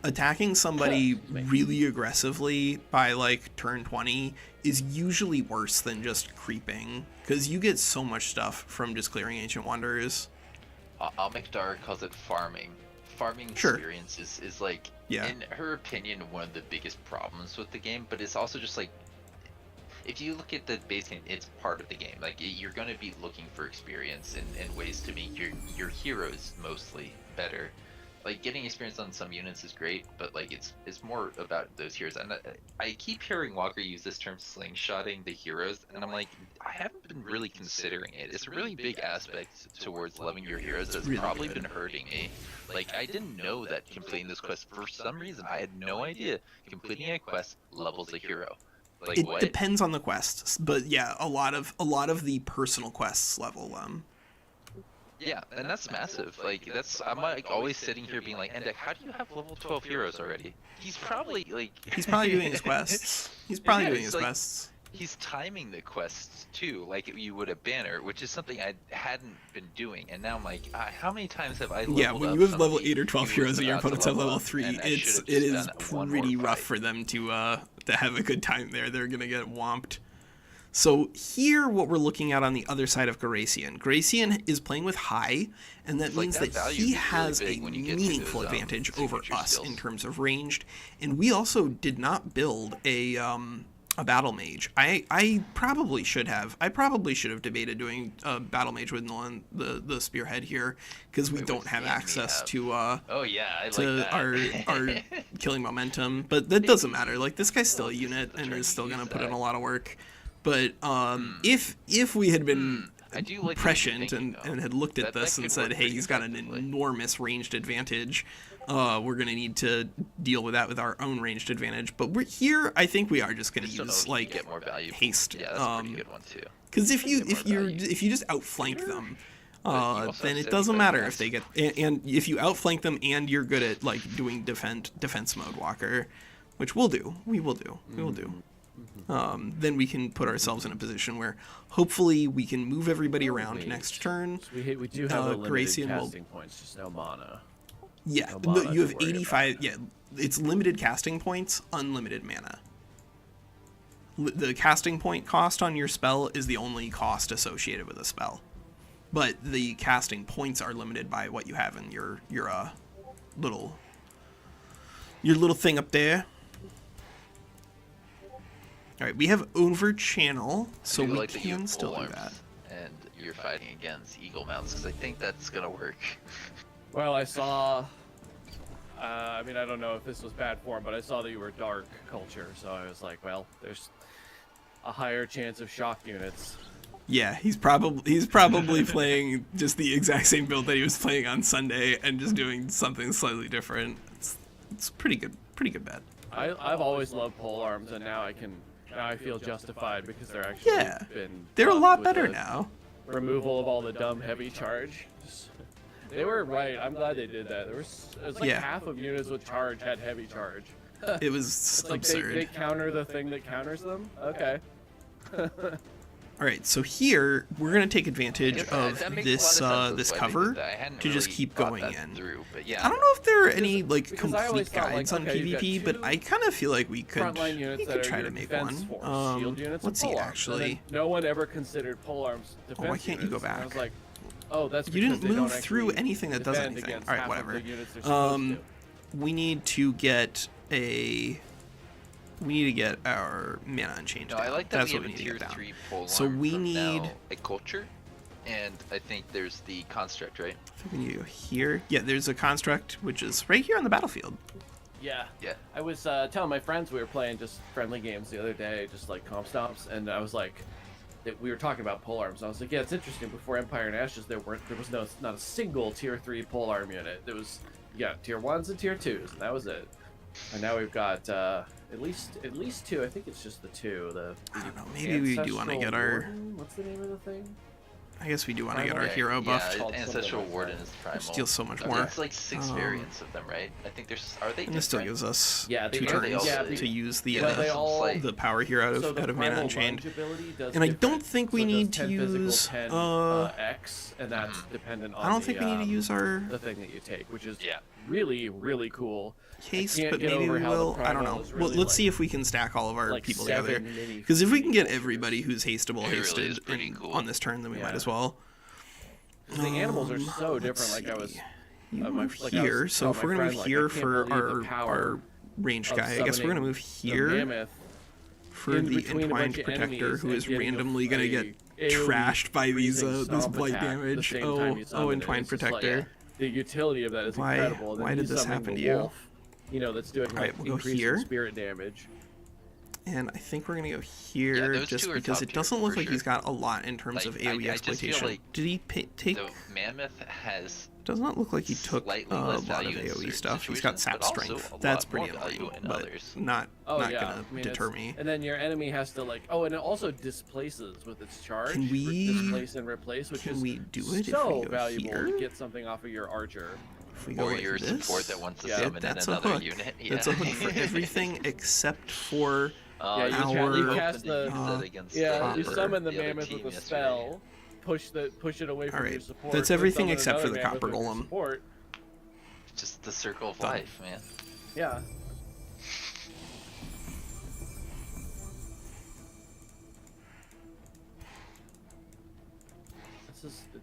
attacking somebody really aggressively by like turn 20 is usually worse than just creeping, because you get so much stuff from just clearing ancient wonders. Almekdar calls it farming. Farming experience is like, in her opinion, one of the biggest problems with the game, but it's also just like, if you look at the base game, it's part of the game. Like, you're going to be looking for experience and ways to make your heroes mostly better. Like, getting experience on some units is great, but like it's more about those heroes. And I keep hearing Walker use this term slingshotting the heroes, and I'm like, I haven't been really considering it. It's a really big aspect towards loving your heroes that's probably been hurting me. Like, I didn't know that completing this quest, for some reason, I had no idea completing a quest levels a hero. Like, it depends on the quests, but yeah, a lot of the personal quests level them. Yeah, and that's massive. Like, I'm like always sitting here being like, Endek, how do you have level 12 heroes already? He's probably doing his quests. He's timing the quests too, like you would a banner, which is something I hadn't been doing, and now I'm like, how many times have I leveled up? When you have level 8 or 12 heroes and your opponents have level 3, it is pretty rough for them to have a good time there. They're gonna get whomped. So here, what we're looking at on the other side of Garacian. Garacian is playing with high, and that means that he has a meaningful advantage over us in terms of ranged. And we also did not build a battle mage. I probably should have. Debated doing a battle mage with the spearhead here, because we don't have access to our killing momentum. But that doesn't matter. Like, this guy's still a unit and is still gonna put in a lot of work. But if we had been prescient and had looked at this and said, hey, he's got an enormous ranged advantage, we're going to need to deal with that with our own ranged advantage. But I think we are just going to use like get more value. Haste. Yeah, that's a pretty good one too. Because if you just outflank them, then it doesn't matter if they get, and if you outflank them and you're good at like doing defense mode, Walker, which we will do. Then we can put ourselves in a position where hopefully we can move everybody around next turn. So we do have a limited casting points, just no mana. Yeah, you have 85. Yeah, it's limited casting points, unlimited mana. The casting point cost on your spell is the only cost associated with a spell, but the casting points are limited by what you have in your little thing up there. All right, we have over channel, so we can still do that. And you're fighting against eagle mounts, because I think that's gonna work. Well, I saw. I mean, I don't know if this was bad form, but I saw that you were dark culture, so I was like, well, a higher chance of shock units. Yeah, he's probably playing just the exact same build that he was playing on Sunday and just doing something slightly different. It's pretty good bet. I've always loved pole arms, and now I feel justified because they're actually they're a lot with better the now. Removal of all the dumb heavy charge. They were right. I'm glad they did that. It was like half of units with charge had heavy charge. It was like absurd. they counter the thing that counters them. Okay. All right, so here we're gonna take advantage of this cover to just keep going in. Yeah. I don't know if there are any like complete guides on PvP, but I kind of feel like we could try to make one. Let's see, actually. No one ever considered polearms defense. Why can't you go back? I was like, oh, that's you didn't move through anything that does anything. All right, whatever. We need to get our mana unchanged. No, I like that That's we what have we a need to tier get down. 3 pole So we arm from need now a culture, and I think there's the construct, right? I think we need to go here. Yeah, there's a construct which is right here on the battlefield. Yeah. Yeah. I was telling my friends we were playing just friendly games the other day, just like comp stomps, and I was like, we were talking about polearms. And I was like, yeah, it's interesting. Before Empire and Ashes, there was not a single tier 3 polearm unit. There was tier 1s and tier 2s, and that was it. And now we've got at least 2. I think it's just the 2. I don't know. Maybe we do want to get our. Warden? What's the name of the thing? I guess we do want to get our hero buffed. Yeah, Ancestral Warden is primal. Steal so much more. It's like 6 variants of them, right? I think there's. Are they? And this still gives us 2 they turns also- to use the the power here out of Mana Unchained. And I don't think we need to use X, and that's dependent on. I don't think we need to use our the thing that you take, which is really cool. Case, but maybe we will. I don't know. Well, let's see if we can stack all of our people together. Because if we can get everybody who's hasteable hasted on this turn, then we might as well. The animals are so different. Like I was. You move here, so if we're gonna move here for our ranged guy, I guess we're gonna move here for the Entwined Protector, who is randomly gonna get trashed by these this blight damage. Oh, Entwined Protector. The utility of that is incredible. Why did this happen to you? You know, that's doing we'll go here. Spirit damage. And I think we're gonna go here just because it doesn't look like he's got a lot in terms of AoE exploitation. Like did he take? The Mammoth has. Does not look like he took a lot of AoE stuff. He's got sap strength. That's pretty annoying, but not gonna deter me. And then your enemy has to like. Oh, and it also displaces with its charge. Can we displace and replace? Which is so valuable to get something off of your archer. If we go or like your this, support that wants to summon in another unit. Yeah. That's a hook for everything except for our. You cast you summon the other mammoth team with a spell. Push it away from your support. That's everything except for the copper golem. Just the circle of life, man. Yeah.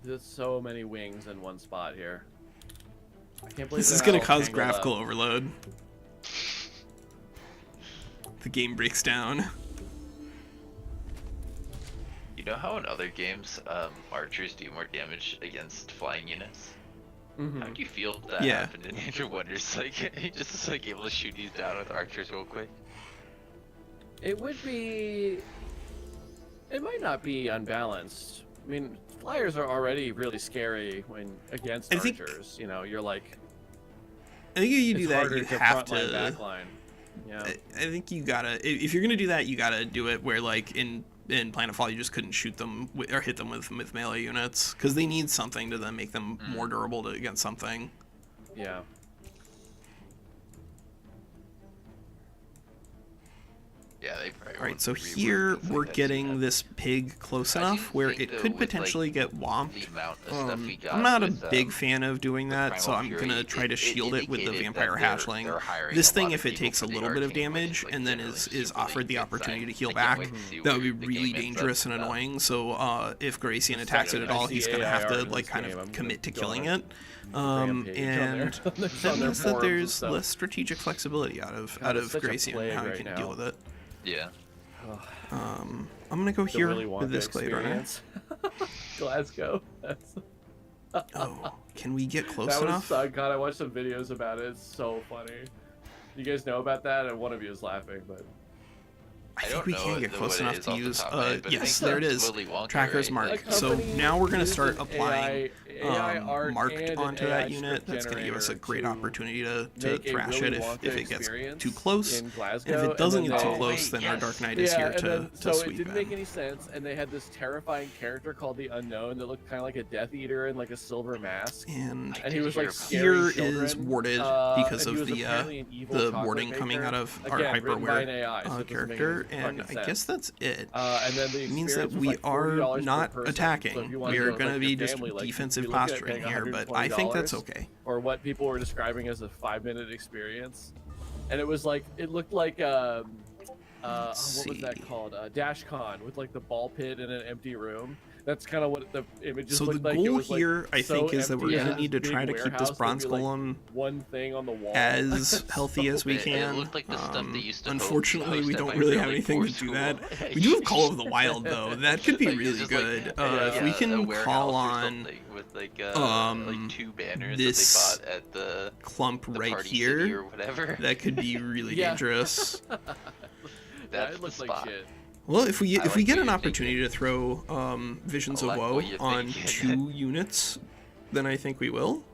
There's so many wings in one spot here. I can't believe this is gonna cause graphical overload. The game breaks down. You know how in other games, archers do more damage against flying units? Mm-hmm. How do you feel that happened in Age of Wonders? Like, he just like able to shoot these down with archers real quick? It would be... It might not be unbalanced. I mean, flyers are already really scary when against archers. You know, you're like... I think if you do that, you have to... Backline. Yeah. I think you gotta... If you're gonna do that, you gotta do it where, like, in Planetfall, you just couldn't shoot them or hit them with melee units. Because they need something to then make them more durable against something. Yeah. Yeah, they probably Alright, so here we're getting this pig close enough where it could potentially get whomped. I'm not a big fan of doing that, so I'm gonna try to shield it with the Vampire Hatchling. This thing, if it takes a little bit of damage and then is offered the opportunity to heal back, that would be really dangerous and annoying. So if Garacian attacks it at all, he's gonna have to like kind of commit to killing it. And that means that there's less strategic flexibility out of Garacian and how he can deal with it. Yeah. I'm gonna go here with this Gladerunner. Glasgow. Oh, can we get close that enough? God, I watched some videos about it. It's so funny. You guys know about that? And one of you is laughing, but I I think don't we know can get what close it enough is to off the use, top of my head, but I yes, think there it that's is, Willy Wonka, Tracker's right? Mark. A So company now we're going to uses start an applying AI art marked and an onto AI that unit. script That's going to give us a generator great to opportunity to make a thrash Willy it Wonka if it gets experience too close. in And Glasgow, if it and doesn't then get too they- close, then our yes. Dark Knight is here and then, to so it sweep didn't make in. any sense, and they had this terrifying character called the Unknown that looked kind of like a Death Eater in like a silver mask, And and he was like here scary children, is warded because and he of was apparently an evil the chocolate warding coming maker. out of Again, our written by an hyperware AI, so it doesn't make character, any and fucking I guess sense. that's it. And then the It means that experience was we like are $40 per not person. So if attacking. you wanted We to are go with, going to like, be your just family, like, defensive you'd be looking at posturing paying here, but I think that's $120, okay. or what people were describing as a 5-minute experience, and it was like it looked like what was that called? Dash Con with like the ball pit in an empty room. That's kind of what the images So the looked like. It goal was, like, here, I so think, is that we're empty going to in need to this try big to keep this warehouse, bronze there'd be, like, golem one thing on the wall as healthy as we It can. looked like the stuff that used to Unfortunately, we host at don't my really really have anything poor to do school. that. We do have Call of the Wild, though. That could be Like, it's really just good. like, If we a can warehouse call or on something with like 2 banners this that they bought at the clump right Party City here, or whatever. that could be really Yeah. dangerous. That's it the looked like spot. shit. Well, if we I get like what an you're opportunity to throw Visions I of like Woe what you're on thinking. 2 units, then I think we will.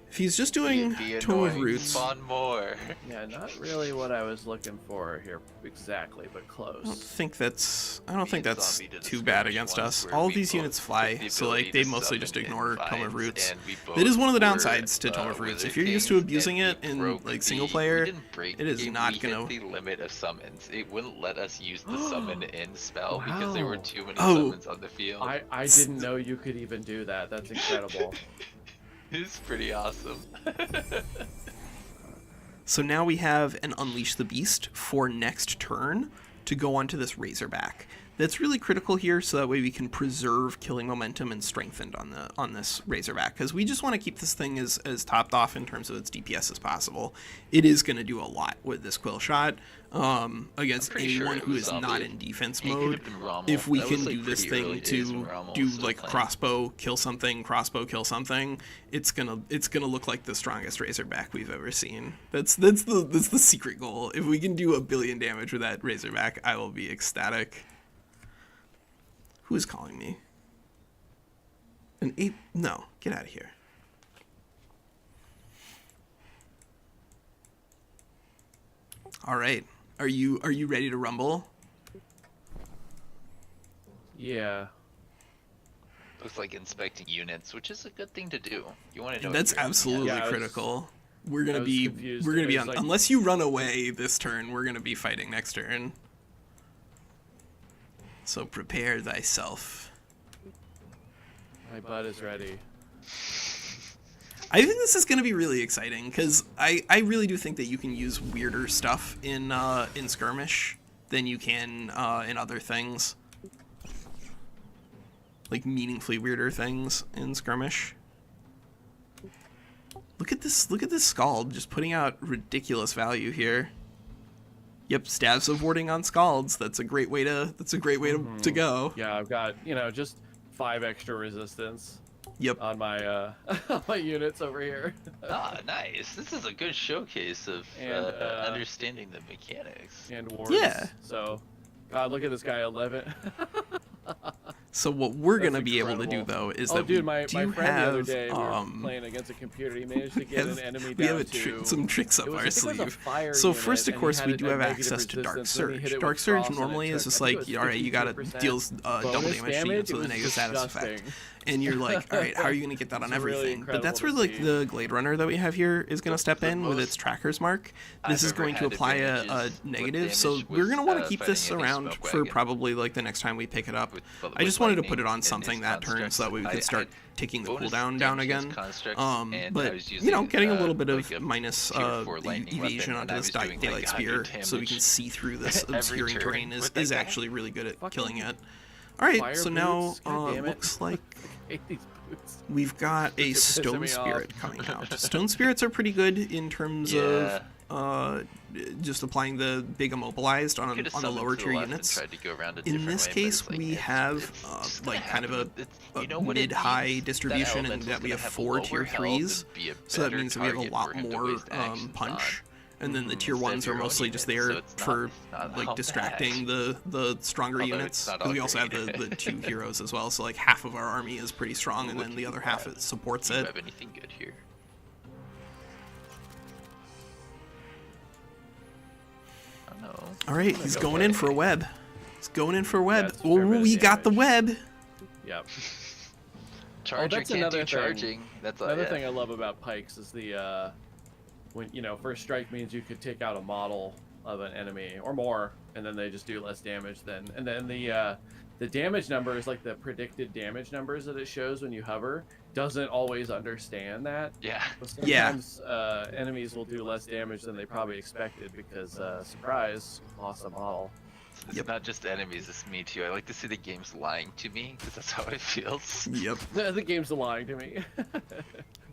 If he's just doing Be Tome of annoying, Roots, Spawn more. Yeah, not really what I was looking for here exactly, but I don't close. think that's Be a that's zombie to the too bad skirmish against ones us. where All of we these both units took fly, the so like ability they to mostly summon just in ignore Tome of vines, Roots. and we It is both one of the were, downsides to Tome of Roots. Wither If you're used to Kings, abusing and it we in broke like single we player, didn't break it is the game, not we gonna. hit the limit of summons. It wouldn't let us use the summon in spell because there were Wow. too many Oh. summons on the field. I didn't know you could even do that. That's incredible. It's pretty awesome. So now we have an Unleash the Beast for next turn to go onto this Razorback. That's really critical here, so that way we can preserve killing momentum and strengthened on this Razorback, because we just want to keep this thing as topped off in terms of its DPS as possible. It is going to do a lot with this Quill Shot against pretty sure anyone it who was is zombie. not in defense He could mode. have been Rommel. If we That can was, like, do this pretty early thing days when to Rommel do was still like playing. crossbow kill something, it's gonna look like the strongest Razorback we've ever seen. That's the secret goal. If we can do 1 billion damage with that Razorback, I will be ecstatic. Who is calling me? An ape? No, get out of here. All right, are you ready to rumble? Yeah. Looks like inspecting units, which is a good thing to do. You want to know. That's what you're absolutely Yeah, I was- critical. We're gonna I was be confused. we're gonna It be was on like- unless you run away this turn. We're gonna be fighting next turn. So prepare thyself. My butt is ready. I think this is going to be really exciting because I really do think that you can use weirder stuff in skirmish than you can in other things, like meaningfully weirder things in skirmish. Look at this Scald just putting out ridiculous value here. Yep, stabs of warding on Scalds. That's a great way to go. Yeah, I've got, just 5 extra resistance Yep. on my my units over here. Ah, nice. This is a good showcase of And, understanding the mechanics. And wards. Yeah. So, God, look at this guy, 11. So what we're That's gonna be able to do incredible. though is Oh, that dude, we my do friend have the other day, we were playing against a computer. He managed to get an enemy we down have to some tricks up it was- our I think it was a sleeve. fire So unit, first, of and he course, had we it do at have negative access to Dark resistance, and then he hit Surge. it Dark with Surge frost, and it normally is took- just I think like, it was all right, you gotta 52% deals double bonus damage to you damage. to It the was negative status effect, disgusting. and you're like, all right, how are you gonna get that on It's really everything? But that's where incredible like to the Gladerunner that we have here is gonna step the in with most its Tracker's Mark. This I've is ever going to had apply a advantages with negative, so damage we're gonna was, want to keep fighting this any around smoke for wagon. probably like the next time we pick it up. With I just wanted to put lightning it on and something its that turn so that way we could constructs. start taking the bonus cooldown down damage again. against constructs, and I But was you know, using, getting a little bit of like a minus tier 4 lightning evasion weapon, onto and I this was doing, daylight like, spear, 100 so we can damage see through this every obscuring turn terrain with that is guy. actually really good at Fucking killing it. All right, fire so now boots, God damn it. looks like I hate these boots. we've got a It's pissing Stone me Spirit off. coming out. Stone Spirits are pretty good in terms Yeah. of just applying the big immobilized on Could've the summoned lower to the tier left and units. tried to go around a In different this way, but case, it's like, we it's have just gonna like kind of happen. a You know what it mid-high needs? distribution, and elemental's that we gonna have 4 lower tier health 3s. and be a So that better means that we have a target lot for him to more waste actions punch. on. and then the tier 1s are mostly just there for like distracting the stronger units. Because we also have the 2 heroes as well, so like half of our army is pretty strong, and then the other half it supports it. Do you have anything good here? Oh no. All right, he's going in for a web. He's going in for a web. Yeah, oh, we got the web. Yep. Charger that's can't another do charging. That's another thing I love about pikes is the when first strike means you could take out a model of an enemy or more, and then they just do less damage then. And then the damage numbers, like the predicted damage numbers that it shows when you hover, doesn't always understand that. Yeah. So sometimes enemies will do less damage than they probably expected because surprise, lost a model. It's not just enemies, it's me too. I like to see the game's lying to me, because that's how it feels. Yep. The game's lying to me.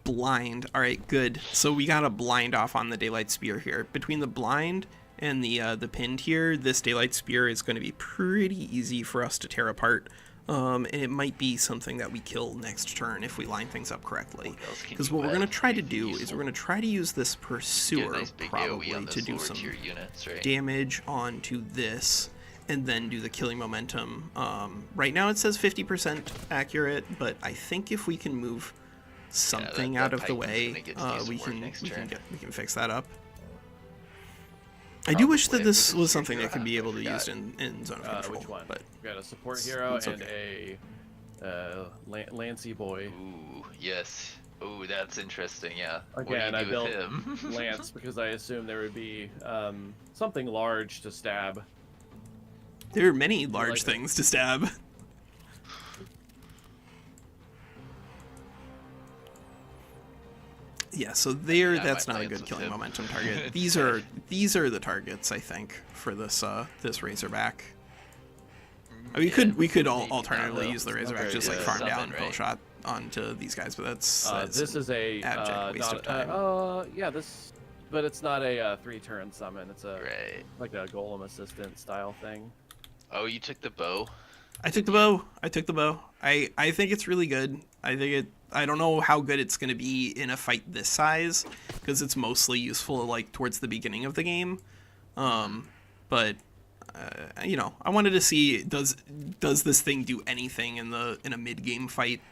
Blind. All right, good. So we got a blind off on the Daylight Spear here. Between the blind and the pinned here, this Daylight Spear is going to be pretty easy for us to tear apart. And it might be something that we kill next turn if we line things up correctly. Because what we're going to try to do is we're going to try to use this Pursuer probably to do some units, right? damage onto this, and then do the killing momentum. Right now it says 50% accurate, but I think if we can move something out of the way, we can fix that up. I do wish that this was something that could be able to use in Zone of Control. Which one? But we got a support hero and okay. a Lancy boy. Ooh, yes. Ooh, that's interesting, yeah. Again, what I do you do built with him? Lance because I assumed there would be something large to stab. there are many large things to stab. Yeah, so that's not a good killing momentum target. These are the targets, I think, for this this Razorback. I mean, we could alternatively use the Razorback, just like farm down and pull shot onto these guys, but that's this is a abject waste of time. Yeah, but it's not a 3-turn summon. It's a like a golem assistant style thing. Oh, you took the bow? I took the bow. I think it's really good. I don't know how good it's going to be in a fight this size, because it's mostly useful like towards the beginning of the game. But I wanted to see does this thing do anything in a mid game fight.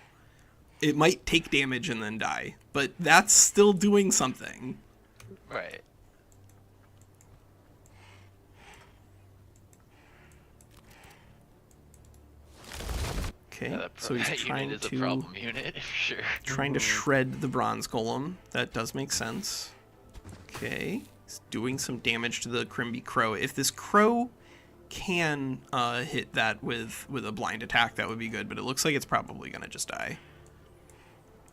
It might take damage and then die, but that's still doing something. Right. Okay, Yeah, so he's trying unit is a problem unit, for sure. Trying to shred the bronze golem. That does make sense. Okay, he's doing some damage to the Crimby Crow. If this crow can hit that with a blind attack, that would be good, but it looks like it's probably going to just die.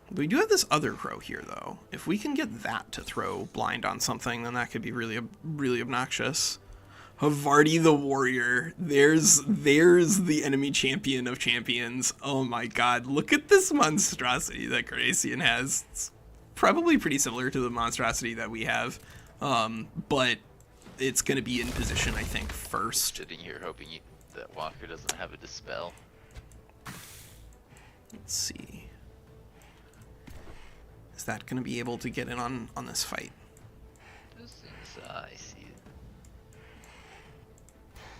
We do have this other crow here, though. If we can get that to throw blind on something, then that could be really, really obnoxious. Havarti the Warrior. There's the enemy champion of champions. Oh my god, look at this monstrosity that Garacian has. It's probably pretty similar to the monstrosity that we have, but it's going to be in position, I think, first. Sitting here hoping that Walker doesn't have a dispel. Let's see. Is that going to be able to get in on this fight? As soon as I see it.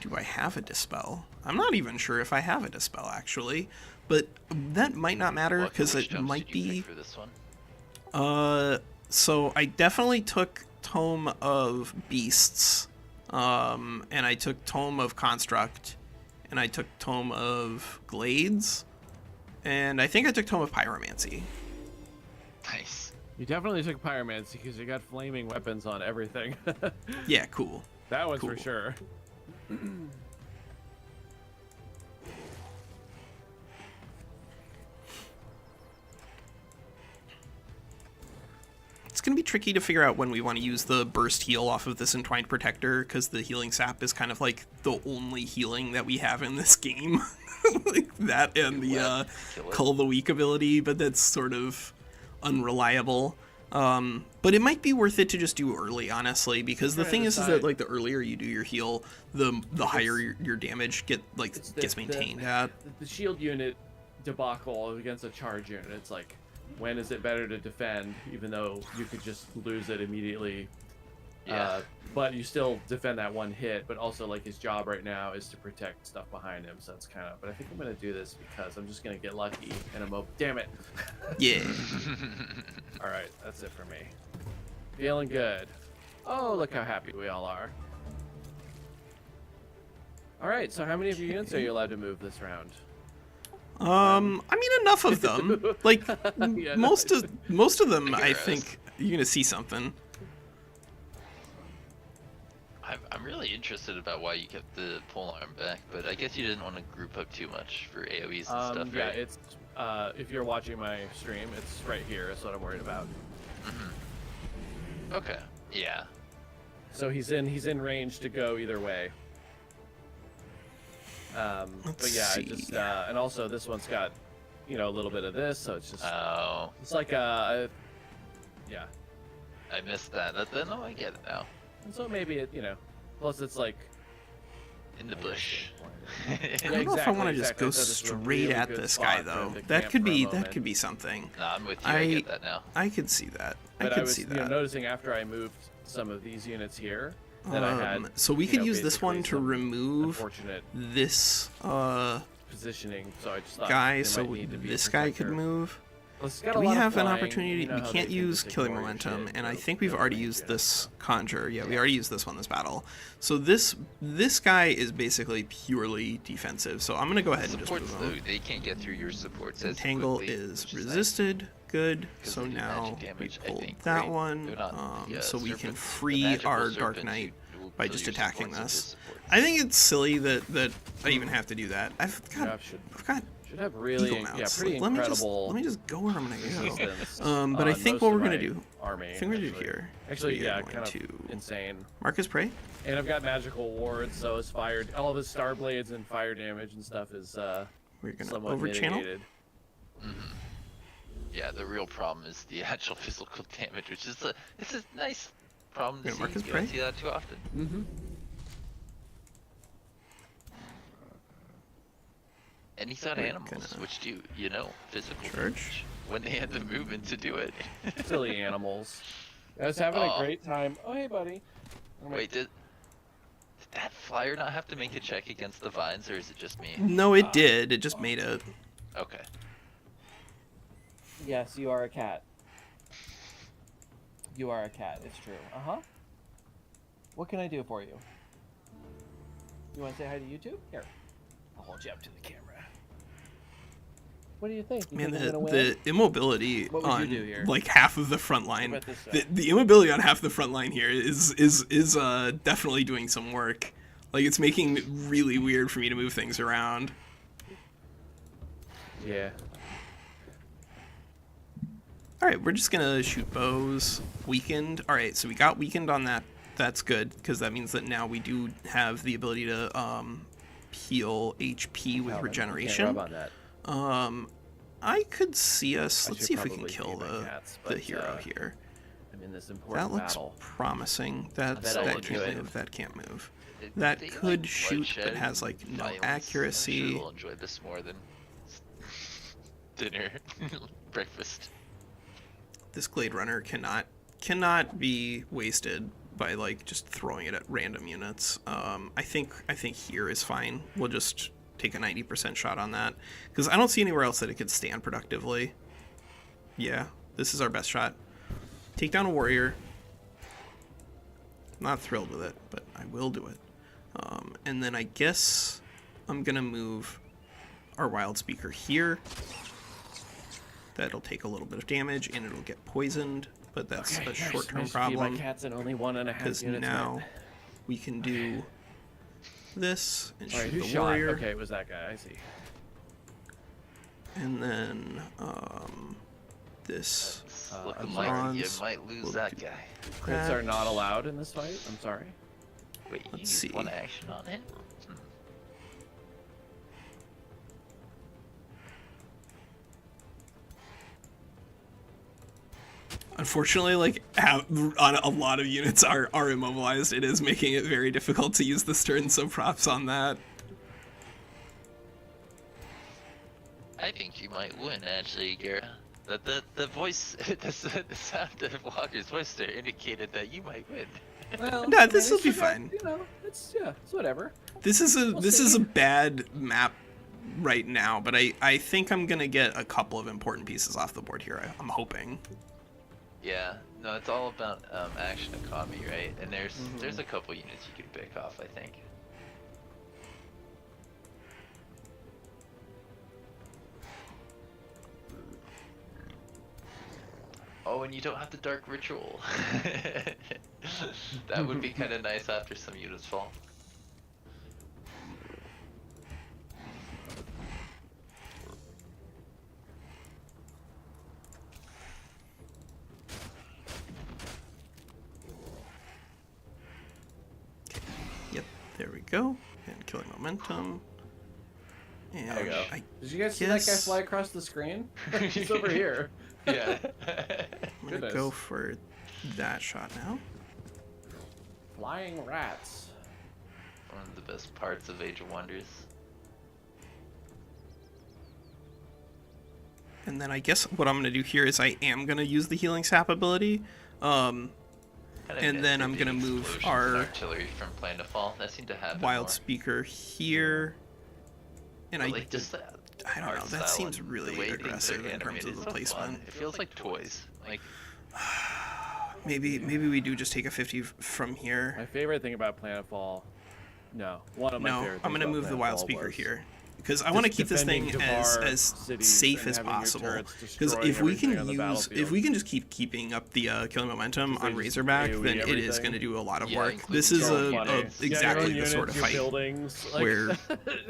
Do I have a dispel? I'm not even sure if I have a dispel, actually, but that might not matter because it might be. For this one? So I definitely took Tome of Beasts, and I took Tome of Construct, and I took Tome of Glades, and I think I took Tome of Pyromancy. Nice. You definitely took Pyromancy because you got flaming weapons on everything. Yeah, cool. That one's Cool. for sure. It's going to be tricky to figure out when we want to use the burst heal off of this Entwined Protector, because the healing sap is kind of like the only healing that we have in this game. Like that and the Cull the Weak ability, but that's sort of unreliable. But it might be worth it to just do early, honestly, because the thing is that like the earlier you do your heal, the higher your damage gets maintained at. The shield unit debacle against a charge unit. It's like, when is it better to defend, even though you could just lose it immediately? Yeah. But you still defend that one hit, but also like his job right now is to protect stuff behind him, so that's kind of, but I think I'm gonna do this because I'm just gonna get lucky and damn it. Yeah. All right, that's it for me. Feeling good. Oh, look how happy we all are. All right, so how many of your units are you allowed to move this round? I mean, enough of them. Like, Yeah, most of them, I Heroes. think you're gonna see something. I'm really interested about why you kept the polearm back, but I guess you didn't want to group up too much for AoEs and stuff, Yeah, right? it's if you're watching my stream, it's right here. That's what I'm worried about. Okay. Yeah. So he's in range to go either way. But yeah, see. just and also this one's got, you know, a little bit of this, so it's just Oh, it's like yeah. I missed that. No, I get it now. And so maybe it, you know, plus it's like In the bush. I don't know if I want to just go So this is a straight really at good this guy spot for though. the That camp could for a be moment. something. Nah, I'm with you. I get that now. I could see that. But I could was see you know, that. noticing after I moved some of these units here that I had. So we you could know, use this one basically to some remove unfortunate this positioning. So I just thought guy, they so might need to be a this guy could protector. move. Plus, it's got Do a we lot of have an flying. opportunity? You know We how they can't can use just killing ignore your momentum, shit, and I so think we've don't already really used get it. this conjure. Yeah, we already used this one this battle. So this guy is basically purely defensive. So I'm gonna go ahead and just Supports move though, him. they can't get through your supports as Entangle quickly, is which nice. resisted. Good. 'Cause So they do now magic we damage, I pulled think, that right? one. They're not the, So we can serpent- the free magical our Dark serpent Knight will by kill just your attacking supports and this. his supports. I think it's silly that I even have to do that. I've got Should have really, eagle mounts. pretty Like, incredible. let me just go where I'm gonna go. resistance But I on think most what of we're gonna my do. Army, I think we're gonna do actually. here. Actually, We yeah, are going kind of to insane. Marcus Prey. And I've got magical wards, so his fire, all of his star blades and fire damage and stuff is We're gonna somewhat over channel. mitigated. Yeah, the real problem is the actual physical damage, which is it's a nice problem to Yeah, see. Marcus You don't Prey. see that too often. Mm-hmm. And he's got We're animals, gonna which do, you know, physical charge. damage when they had the movement to do it. Silly animals. I was having a Oh. great time. Oh, hey, buddy. Wait, did that flyer not have to make a check against the vines, or is it just me? No, it did. It just made it. Okay. Yes, you are a cat. You are a cat. It's true. Uh-huh. What can I do for you? You want to say hi to YouTube? Here. I'll hold you up to the camera. What do you think? You Man, think I'm gonna win? the immobility What would you on do here? like half of the front line. What about this The immobility on half the front line here is definitely doing some work. Like it's making it really weird for me to move things around. Yeah. All right, we're just gonna shoot bows. Weakened. All right, so we got weakened on that. That's good because that means that now we do have the ability to heal HP with Oh, regeneration. Can't rub on that. I could see us. I Let's should see if we can probably kill feed my the cats, the but, hero here. I'm in this That important looks battle. promising. That's, bet I that will do can't it. move. That can't move. They That like could shoot, but bloodshed has like and no violence. accuracy. I'm sure they'll enjoy this more than dinner, breakfast. This Gladerunner cannot be wasted by like just throwing it at random units. I think here is fine. We'll just take a 90% shot on that because I don't see anywhere else that it could stand productively. Yeah, this is our best shot. Take down a warrior. Not thrilled with it, but I will do it. And then I guess I'm gonna move our Wildspeaker here. That'll take a little bit of damage and it'll get poisoned, but that's a short-term problem My cat's in only 1.5 because units. now we can do this and All right, shoot who the shot? warrior, Okay, it was that guy. I see. and then this. It's I'm looking sorry. like you Bronze. might lose We'll that do guy. Crits are not allowed in this fight. I'm sorry. Wait, you Let's used see. one action on it? Unfortunately, like on a lot of units are immobilized. It is making it very difficult to use the stern sub props on that. I think you might win, actually, Gara. The voice, the sound of Walker's voice there indicated that you might win. Well, No, this will it's be just, fine. You know, it's whatever. This is see. a bad map right now, but I think I'm gonna get a couple of important pieces off the board here. I'm hoping. Yeah, no, it's all about action economy, right? And there's a couple units you can pick off, I think. Oh, and you don't have the dark ritual. That would be kind of nice after some units fall. Yep, there we go. And killing momentum. And There you go. I Did you guys see that guy guess fly across the screen? He's over here. Yeah. I'm gonna go for that shot now. Flying rats. One of the best parts of Age of Wonders. And then I guess what I'm gonna do here is I am gonna use the healing sap ability. And then I'm gonna move our artillery from plane to fall. That seemed to happen. Wildspeaker here. And I like just don't know, that seems really aggressive in terms of the placement. It feels like toys. Like Maybe we do just take a 50 from here. My favorite thing about Planetfall. No, one of my No, favorite I'm things gonna about move the Planetfall Wildspeaker was here. Because I want to keep this thing defending as Devar cities safe and as having your possible. turrets Because destroying if we can everything on the use, if battlefield. we can just keep keeping up the killing momentum Because they on just Razorback, AoE then it is everything. going to do a lot of Yeah, work. including This is So a funny. exactly Your the sort of units, your fight buildings, like,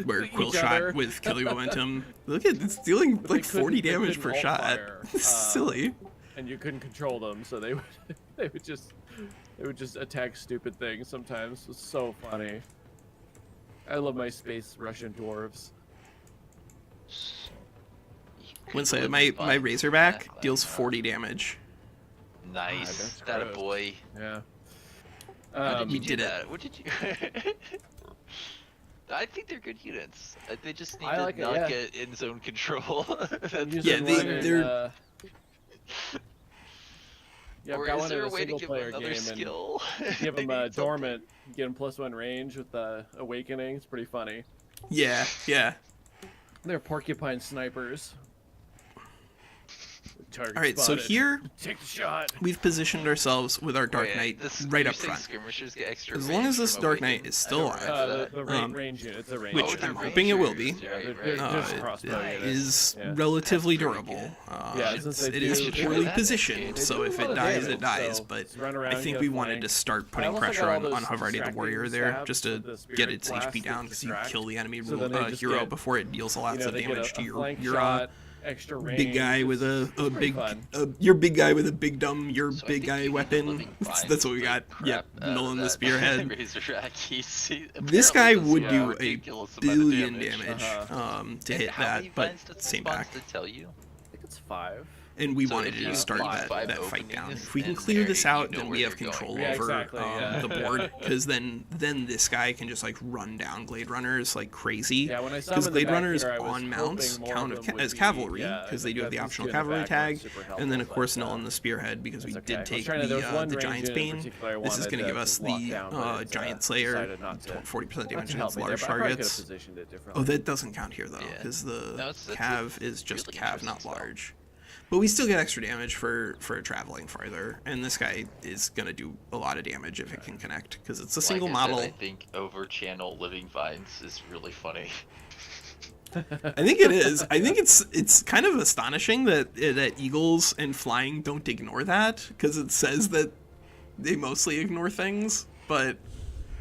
where each Quill other. shot with killing momentum. Look at it's dealing But like they couldn't- 40 they damage couldn't per alt shot. fire, This is silly. and you couldn't control them, so they would just attack stupid things sometimes. It was so funny. I love my space Russian dwarves. WinSlaya, my Razorback deals 40 damage. Nice. that's That a gross. boy. Yeah. How did we you do did it. that? What did you? I think they're good units. They just need I to like it, not yeah. get in zone control. I'm using Yeah, one in, they're- yeah, I've or got is one there in a a way to single give player them game another and skill? give They them need something. dormant, get them +1 range with the awakening. It's pretty funny. Yeah, yeah. They're porcupine snipers. Target All right, so spotted. here Take the shot. we've positioned ourselves with our Dark Oh, yeah, Knight this- right you're up saying front. Skirmishers get extra As long range as this from Dark Awaken? Knight is still I don't alive, remember The that. range unit. It's a range. which Oh, unit. they're I'm hoping it will be. rangers. Right, They're right. just It crossbow units. is Yeah. relatively That's pretty durable. Yeah, since they it is do- poorly They positioned, do so a if lot it of dies, damage, it dies. so But just run I around, think get we a wanted flank. to start I putting also got pressure all on those Hoverite the Warrior distracting there, stabs just to with the get Spirit its Blast HP that down, because you distract. kill the enemy So then they just hero get, before it deals lots of they get damage a to your flank your shot, extra range. big guy with a It's pretty big fun. your big guy with a big dumb your So I big think guy you need weapon. living That's what we vines, got. like, Yep, crap out of Nolan the that Spearhead. Razorback. This Apparently guy does would a do a ridiculous amount of billion damage to And hit how many that, but vines does the same box back. to tell you? I think it's 5. And we So wanted if to you just start leave that 5 fight openings down. If we can in clear there, this you out, know then where we have you're going. control Yeah, over exactly, yeah. the board. Because then this guy can just like run down Gladerunners like crazy. Yeah, when I saw Because them in the back Gladerunners here, I was on mounts hoping more count of them would as be- cavalry yeah, because I they do have the think optional these two in the cavalry back tag, were super and then of helpful, course but, Nolan the Spearhead because we That's okay. I did was take trying to- there was one the range Giant's unit in Bane. particular I This is wanted going to give us lock the down, but, Giant Slayer, decided not to- 40% not damage to help against me there, large but I probably could've targets. positioned it differently. Oh, that doesn't count here though, Yeah. because the No, that's a cav is just really cav, interesting not spell. large. But we still get extra damage for traveling farther, and this guy is gonna do a lot of damage if it can connect, because it's a single Like I said, model. I think over channel living vines is really funny. I think it is. I think it's kind of astonishing that eagles and flying don't ignore that, because it says that they mostly ignore things, but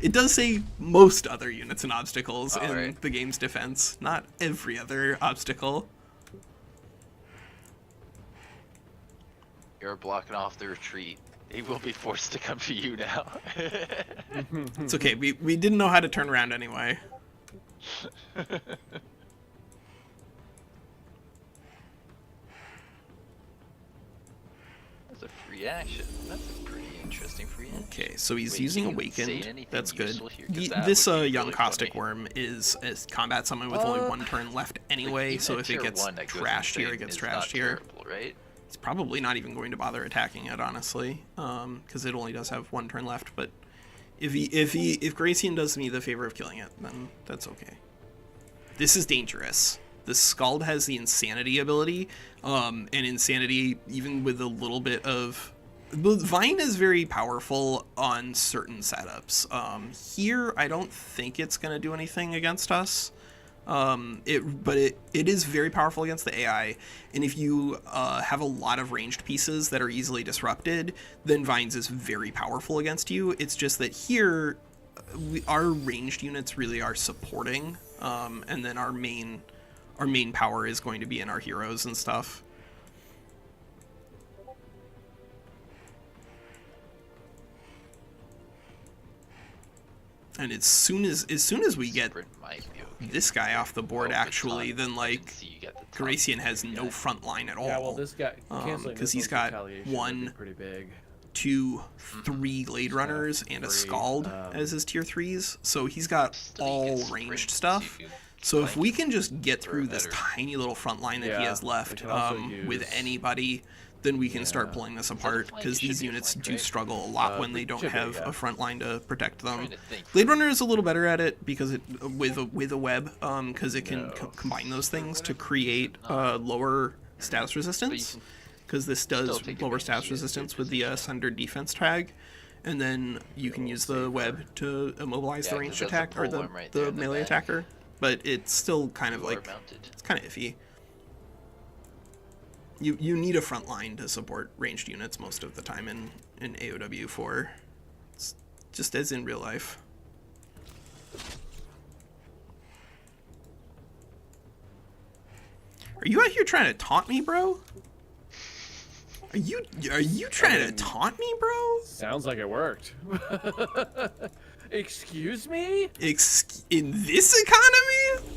it does say most other units and obstacles in right. the game's defense, not every other obstacle. You're blocking off the retreat. He will be forced to come to you now. It's okay. We didn't know how to turn around anyway. That's a free action. That's a pretty interesting free action. Okay, so he's Wait, using can you say Awakened. anything That's good. useful here? 'Cause that This would be young really caustic funny. worm is combat summon with only one turn left anyway. Even so a if it tier gets 1 that goes trashed here, insane it gets is not trashed here. terrible, right? It's probably not even going to bother attacking it, honestly, because it only does have one turn left. But If Garacian does me the favor of killing it, then that's okay. This is dangerous. The Scald has the Insanity ability, and Insanity, even with a little bit of... Vine is very powerful on certain setups. Here, I don't think it's going to do anything against us. But it is very powerful against the AI, and if you have a lot of ranged pieces that are easily disrupted, then Vines is very powerful against you. It's just that here, our ranged units really are supporting, and then our main power is going to be in our heroes and stuff. And as soon as we get this guy off the board, actually, then like Garacian has no front line at all. Yeah, well, this guy because he's got 1, 2, 3 Gladerunners and a Scald as his tier 3s, so he's got all ranged stuff. So if we can just get through this tiny little front line that he has left with anybody, then we can start pulling this apart, because these units do struggle a lot when they don't have a front line to protect them. Gladerunner is a little better at it because it with a web, because it can combine those things to create lower status resistance, because this does lower status resistance with the Sunder defense tag, and then you can use the web to immobilize the ranged attack or the melee attacker, but it's still kind of like, it's kind of iffy. You need a front line to support ranged units most of the time in AoW4. It's just as in real life. Are you out here trying to taunt me, bro? Are you trying to taunt me, bro? Sounds like it worked. Excuse me? In this economy?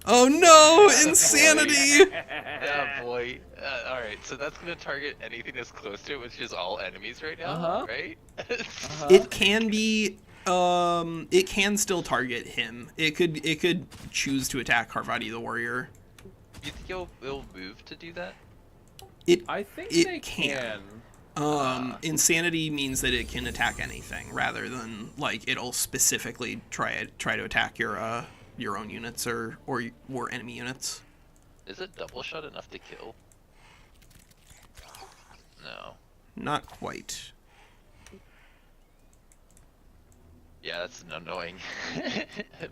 Oh no, insanity! Oh boy. Alright, so that's gonna target anything that's close to it, which is all enemies right now, right? It can be, it can still target him. It could choose to attack Harvati the Warrior. You think it'll move to do that? I think it they can. Insanity means that it can attack anything, rather than, like, it'll specifically try to attack your own units or enemy units. Is it double shot enough to kill? No. Not quite. Yeah, that's an annoying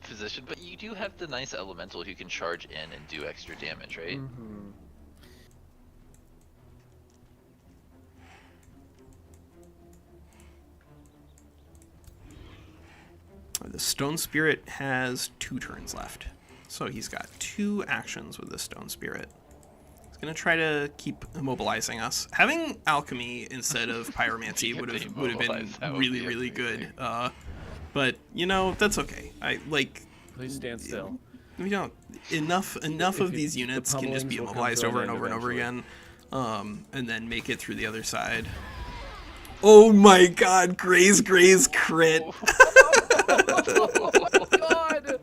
position, but you do have the nice elemental who can charge in and do extra damage, right? Mm-hmm. The Stone Spirit has 2 turns left, so he's got 2 actions with the Stone Spirit. He's gonna try to keep immobilizing us. Having Alchemy instead of Pyromancy would have been really good. But you know, that's okay. Please stand still. We don't enough of these units can just be immobilized over and over and over again, and then make it through the other side. Oh my God, Gray's crit. Oh God!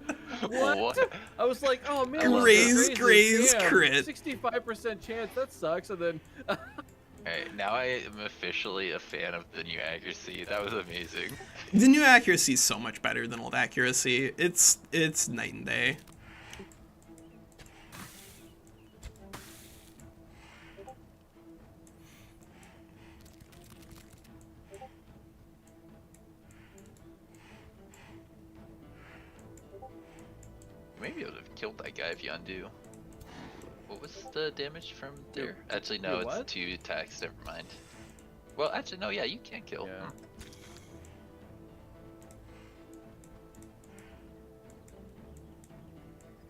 What? I was like, oh man, Gray's crit. 65% chance. That sucks. And then. Alright, now I am officially a fan of the new accuracy. That was amazing. The new accuracy is so much better than old accuracy. It's night and day. Maybe I would have killed that guy if you undo. What was the damage from there? Actually, no, it's 2 attacks. Never mind. Well, actually, no. Yeah, you can't kill. Yeah.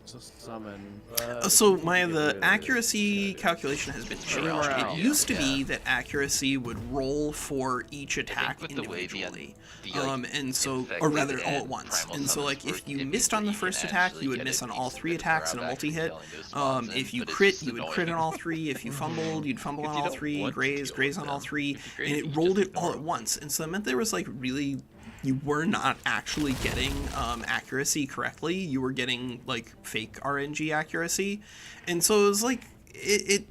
So summon. So the accuracy calculation has been changed. It used to be that accuracy would roll for each attack individually, and so, or rather, all at once. And so, like, if you missed on the first attack, you would miss on all 3 attacks in a multi-hit. If you crit, you would crit on all 3. If you fumbled, you'd fumble on all 3. Graze on all 3, and it rolled it all at once. And so that meant there was like really. You were not actually getting accuracy correctly. You were getting like fake RNG accuracy, and so it was like it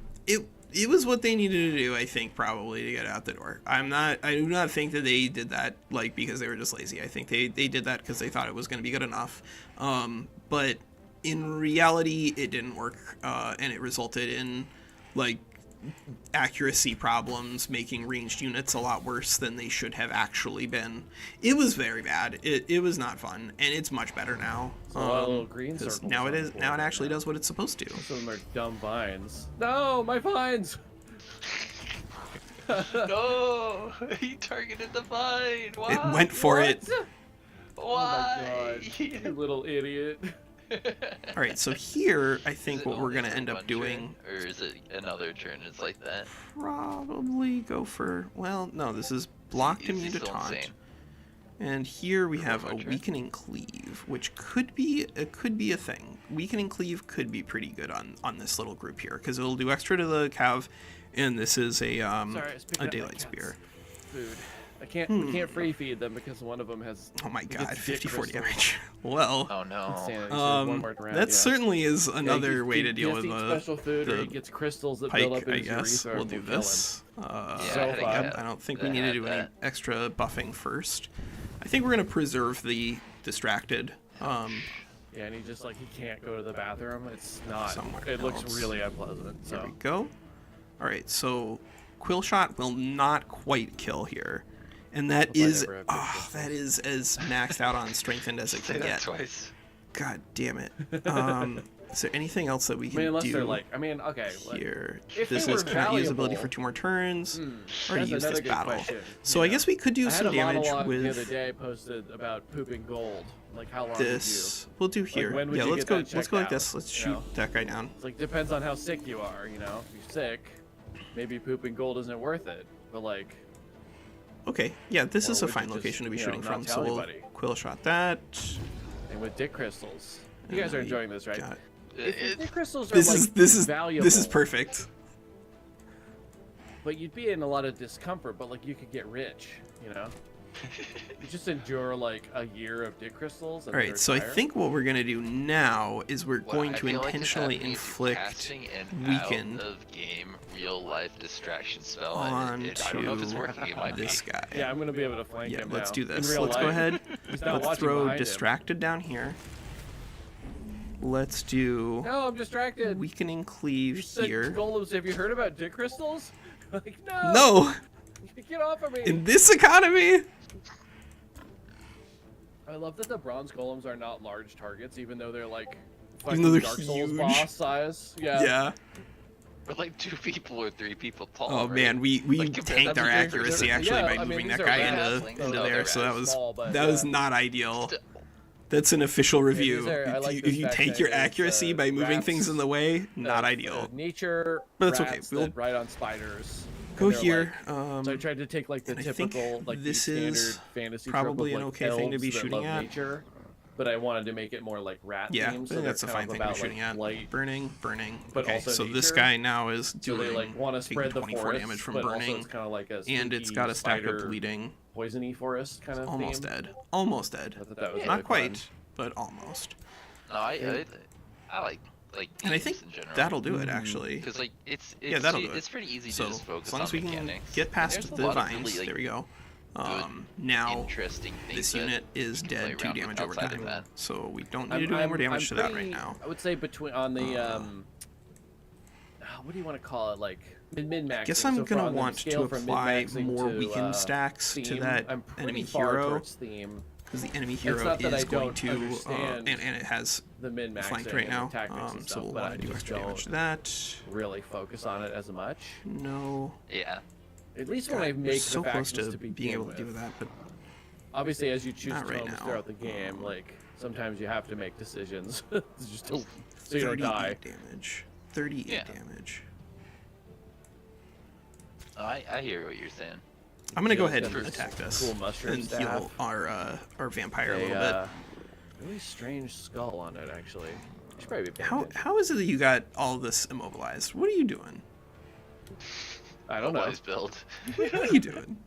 it was what they needed to do, I think, probably to get out the door. I do not think that they did that like because they were just lazy. I think they did that because they thought it was going to be good enough. But in reality, it didn't work, and it resulted in like accuracy problems, making ranged units a lot worse than they should have actually been. It was very bad. It was not fun, and it's much better now. A lot of little green circles. Now it actually does what it's supposed to. Some of them are dumb vines. No, my vines! No, he targeted the vine. Why? It went for it. Why? Oh my god, you little idiot. All right, so here I think Is it what we're only gonna for end up one doing. turn, or is it another turn? It's like that. Probably go for, well, no, this is blocked Is he immune to still taunt. insane? And here we For have one a more turn? weakening cleave, which could be a thing. Weakening cleave could be pretty good on this little group here because it'll do extra to the cav, and this is a Sorry, I was picking a up my daylight cat's spear. Food. We can't free feed them because one of them has. Oh my gets god, dick 54 crystals. damage. Well, Oh no. Insanity, so one more round, that yeah. certainly is Yeah, another he way to deal gets with special food, or he the gets crystals that build pike, up in I his guess. urethra We'll and do will kill him. this. Yeah, So I think far. that- I don't think we that need to had do any that. extra buffing first. I think we're going to preserve the distracted. Yeah, and he just like he can't go to the bathroom. It's not. Somewhere it looks else. really unpleasant. There we So go. All right, so Quill Shot will not quite kill here. And that Hope I is, never have good crystals. that is as maxed out on strengthened as it Say can that get. twice. God damn it. Is there anything else that we I can mean, unless do they're like, I mean, okay. Like, here? if This they is were cannot use ability valuable- for 2 more turns. Already that's used another this good battle. question, So you I know. guess we could do I had some a damage monologue the other with day I posted about pooping gold. Like how long this. We'll do here. when would Yeah, you let's get go. that Let's go like checked this. out, Let's you shoot know? that guy down. It's like depends on how sick you are. You know, if you're sick, maybe pooping gold isn't worth it. But like, Okay. Yeah, this Or is a would you fine just, location to be you know, shooting not from. tell So we'll anybody? Quill Shot that. and with dick crystals, you guys are enjoying this, right? Got- If the dick crystals are This like is valuable, this is perfect. But you'd be in a lot of discomfort. But like, you could get rich. You know, you just endure like a year of dick crystals. And All right, so I retire. think what we're gonna do now is we're Well, going I to feel like intentionally that means you're inflict casting an weaken out of game real life distraction spell. onto I don't know if it's working. It might this be. guy. Yeah, I'm gonna be able to flank Yeah, him let's now. do In this. real Let's go life. ahead. He's not Let's watching throw behind him. distracted down here. Let's do No, I'm distracted. weakening cleave You said here. golems. Have you heard about dick crystals? Like, no. No, Get off of me. in this economy. I love that the bronze golems are not large targets, even though they're like Even though they're Dark Souls huge. boss size. Yeah. Yeah. We're like 2 people or 3 people tall. Oh right? man, we Like, compared tanked to our the accuracy Dark actually Yeah, by I mean, moving these that are guy rad into slings. into No, there. they're So rad that was small, but, that was yeah. not ideal. Still- That's an official review. these are- I like If this you fact tank that your it's, accuracy by moving rats things in the way, not of, ideal. nature. But that's okay, rats we'll that ride on spiders. Go and they're, here. like- so I tried to take like the and I think typical like this the is standard fantasy probably trope an of, like, okay thing to elves be that shooting love at. nature, but I wanted to make it more like rat Yeah, I themed. think that's a fine thing to be about, shooting like, at. light. Burning, burning. but Okay, also so this nature. guy now is So doing they like want to taking spread the 24 forest, damage from but also burning, it's kind of like a and it's spooky got a stack of spider, bleeding. poisony forest kind of Almost theme. dead. Almost dead. I thought that was Not really quite, fun. but almost. No, I like And I themes think in general. that'll do it actually. Because like it's Yeah, that'll do it's it. pretty easy So to just focus as long on as we can mechanics. get And past there's a the lot of vines, really, like, there we go. good, Now interesting things this that unit is you can dead play 2 around with damage over outside of time, that. so we don't need to do any more damage to that right now. I would say between on the what do you want to call it, like min-max. Guess I'm gonna want to apply more weakened stacks to theme, that I'm enemy pretty far hero, towards theme. because the enemy hero not that I is going don't to, understand and it has The min-max flanked right now, tactics and so stuff, we'll but I want to do just extra damage to don't that. really focus on it as much. No. At least God, when I we're make so the close factions to begin being able to with. do that, but Obviously, as you choose Not right tomes now. throughout the game, like sometimes you have to make decisions just to, so you don't 38 die. damage. 38 Yeah. damage. I hear what you're saying. I'm gonna go Joe's ahead got and this attack this cool mushroom and staff. heal our vampire a A, little bit. really strange skull on it, actually. You should probably be paying attention. How is it that you got all this immobilized? What are you doing? I don't know. Wise build. What are you doing?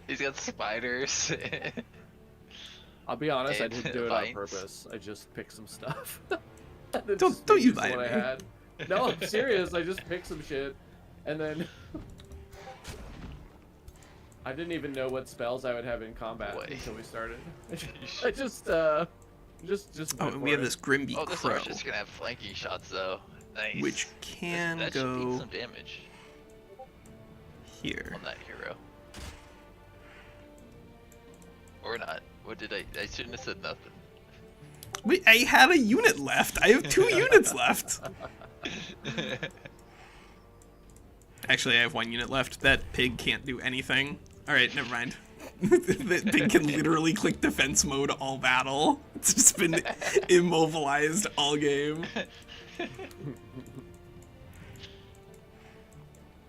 He's got spiders. I'll be honest, I And didn't do it on vines. purpose. I just picked some stuff. Don't you lie to what I me. had. No, I'm serious. I just picked some shit. And then I didn't even know what spells I would have in combat until we started. I just Oh, and we have this Grimby Oh, this Crow, one's just gonna have flanking shots though. Nice. which can that should go beat some damage here. on that hero. Or not. What did I shouldn't have said nothing. Wait, I had a unit left. I have 2 units left. Actually, I have 1 unit left. That pig can't do anything. Alright, never mind. That pig can literally click defense mode all battle. It's just been immobilized all game.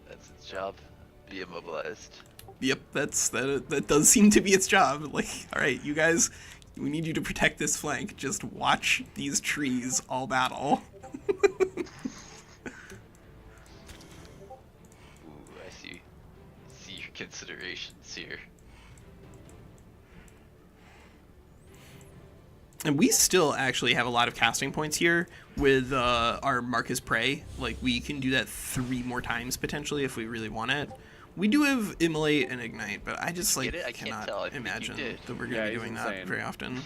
That's its job. Be immobilized. Yep, that does seem to be its job. Like, alright, you guys, we need you to protect this flank. Just watch these trees all battle. Ooh, I see your considerations here. And we still actually have a lot of casting points here with our Marcus Prey. Like, we can do that 3 more times potentially if we really want it. We do have Immolate and Ignite, but I just like I can't tell. I cannot imagine think you did. that we're going to be doing that insane. very often.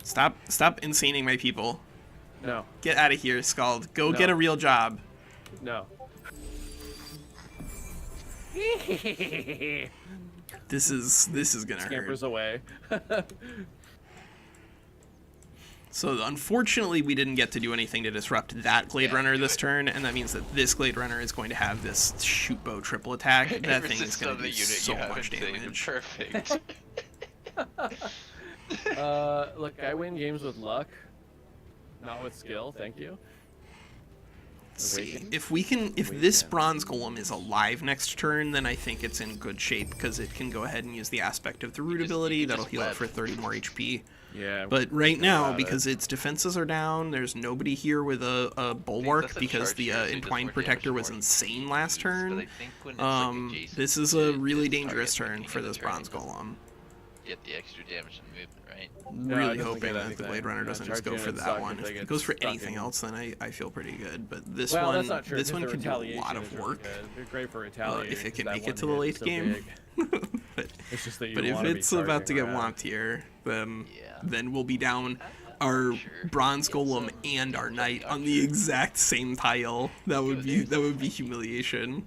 Stop insaning my people. no, Get out of here, Scald. Go No. get a real job. no. This is gonna hurt. Scampers away. So unfortunately, we didn't get to do anything to disrupt that Gladerunner this turn, and that means that this Gladerunner is going to have this shoot bow triple attack. That thing is going to do so much damage. Perfect. Look, I win games with luck, not with skill. Thank you. See, if this bronze golem is alive next turn, then I think it's in good shape because it can go ahead and use the aspect of the root ability that'll heal it for 30 more HP. Yeah. But right now, because its defenses are down, there's nobody here with a bulwark because the entwined protector was insane last turn. This is a really dangerous turn for this bronze golem. Get the extra damage and movement, right? Really hoping that the Gladerunner doesn't just go for that one. If it goes for anything else, then I feel pretty good. But this one can do a lot of work. They're great for retaliating. If it can make it to the late game. But it's just that if it's about to get whomped here, then we'll be down our bronze golem and our knight on the exact same tile. That would be humiliation.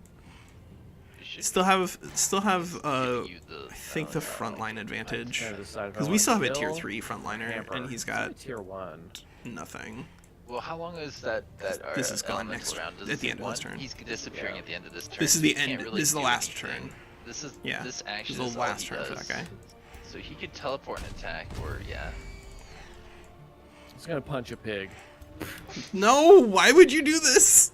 Still have I think the frontline advantage because we still have a tier 3 frontliner and he's got tier 1 nothing. Well, how long is that This is gone next round? at the end of this turn. He's disappearing at the end of this turn. This is the end. This is the last turn. This is Yeah. This action This is is the all last he turn for does. that guy. So he could teleport an attack, or He's gonna punch a pig. No, why would you do this?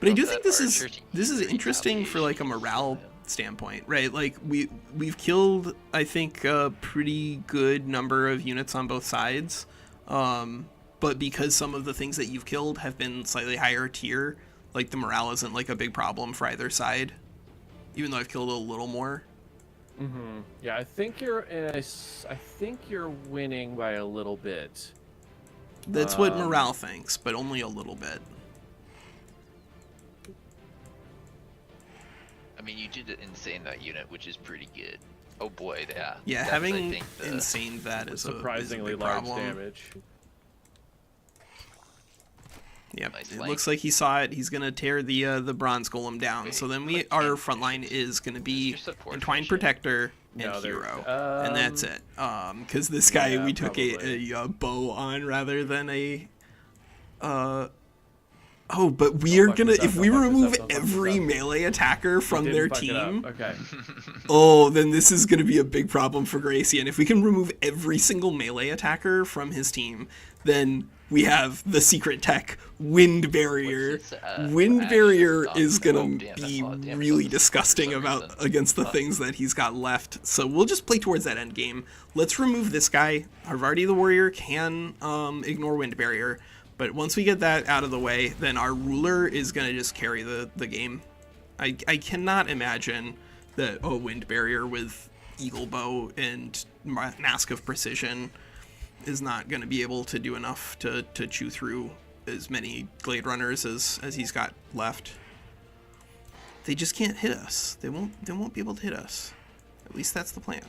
But I do think this is interesting for like a morale standpoint, right? Like we've killed I think a pretty good number of units on both sides, but because some of the things that you've killed have been slightly higher tier, like the morale isn't like a big problem for either side, even though I've killed a little more. Mm-hmm. Yeah, I think you're winning by a little bit. That's what morale thinks, but only a little bit. I mean, you did insane that unit, which is pretty good. Oh boy, yeah. Yeah, That's, having I think, insane that is surprisingly a big large problem. damage. Yep, Nice it flank. looks like he saw it. He's gonna tear the bronze golem down. So then our front line is gonna be Your support entwined for shit. protector and No, they're- hero, and that's it. Because this guy yeah, we took probably. a bow on rather than a. Oh, but we are gonna if we remove every melee attacker from their team. Okay. Oh, then this is going to be a big problem for Garacian. If we can remove every single melee attacker from his team, then we have the secret tech, Wind Barrier. Wind Barrier is going to be really disgusting against the things that he's got left. So we'll just play towards that end game. Let's remove this guy. Harvardi the Warrior can ignore Wind Barrier. But once we get that out of the way, then our ruler is going to just carry the game. I cannot imagine that a wind barrier with eagle bow and mask of precision is not going to be able to do enough to chew through as many Gladerunners as he's got left. They just can't hit us. They won't be able to hit us. At least that's the plan.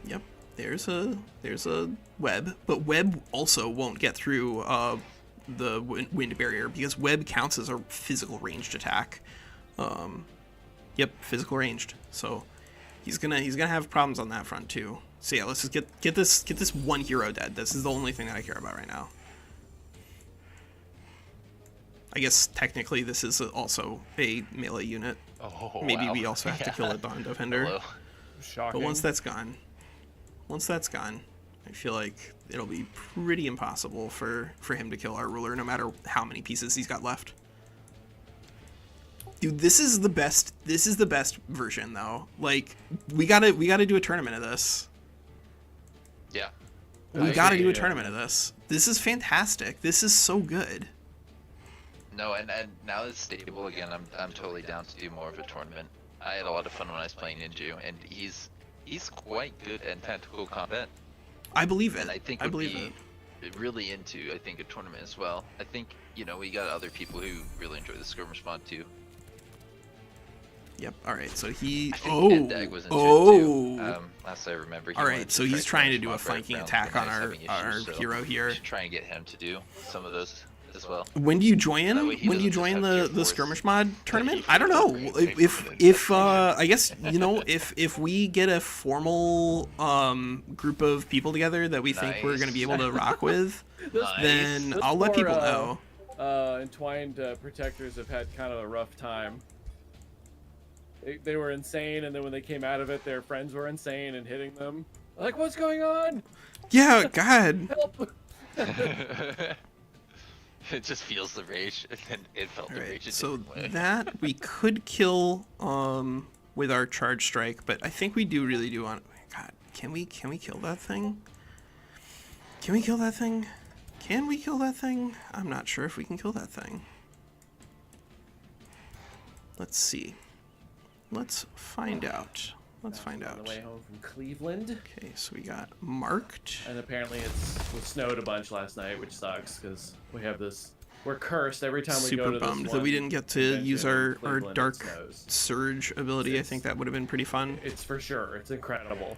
Yep, there's a web, but web also won't get through the wind barrier because web counts as a physical ranged attack. Yep, physical ranged. So he's gonna have problems on that front too. So yeah, let's just get this one hero dead. This is the only thing that I care about right now. I guess technically this is also a melee unit. Oh, maybe wow. we also have to kill a Dawn Defender. Hello. Shocking. But once that's gone, I feel like it'll be pretty impossible for him to kill our ruler, no matter how many pieces he's got left. Dude, this is the best version though. Like, we gotta do a tournament of this. Yeah. We gotta do a tournament of this. This is fantastic. This is so good. No, and now it's stable again. I'm totally down to do more of a tournament. I had a lot of fun when I was playing Ninju, and he's quite good at tactical combat. I believe it. And I think I would believe be it. really into a tournament as well. I think we got other people who really enjoy the skirmish mod too. Yep. All right. So he. I think Dag was into it too. Last I remember. All right. So he's trying to do a flanking attack on our hero here. We should try and get him to do some of those as well. When do you join? When do you join the skirmish mod tournament? I don't know. If I guess if we get a formal group of people together that we think we're gonna be able to rock with, then I'll let people know. Entwined protectors have had kind of a rough time. They were insane, and then when they came out of it, their friends were insane and hitting them. Like, what's going on? Yeah, God. Help! It just feels the rage, and it felt the rage. So that we could kill with our charge strike, but I think we really do want. God, can we kill that thing? Can we kill that thing? Can we kill that thing? I'm not sure if we can kill that thing. Let's see. Let's find out. Let's find out. On the way home from Cleveland. Okay, so we got marked. And apparently it snowed a bunch last night, which sucks because we have this. We're cursed every time we go to this one. Super bummed that we didn't get to use our dark snows. surge ability. I think that would have been pretty fun. It's for sure. It's incredible.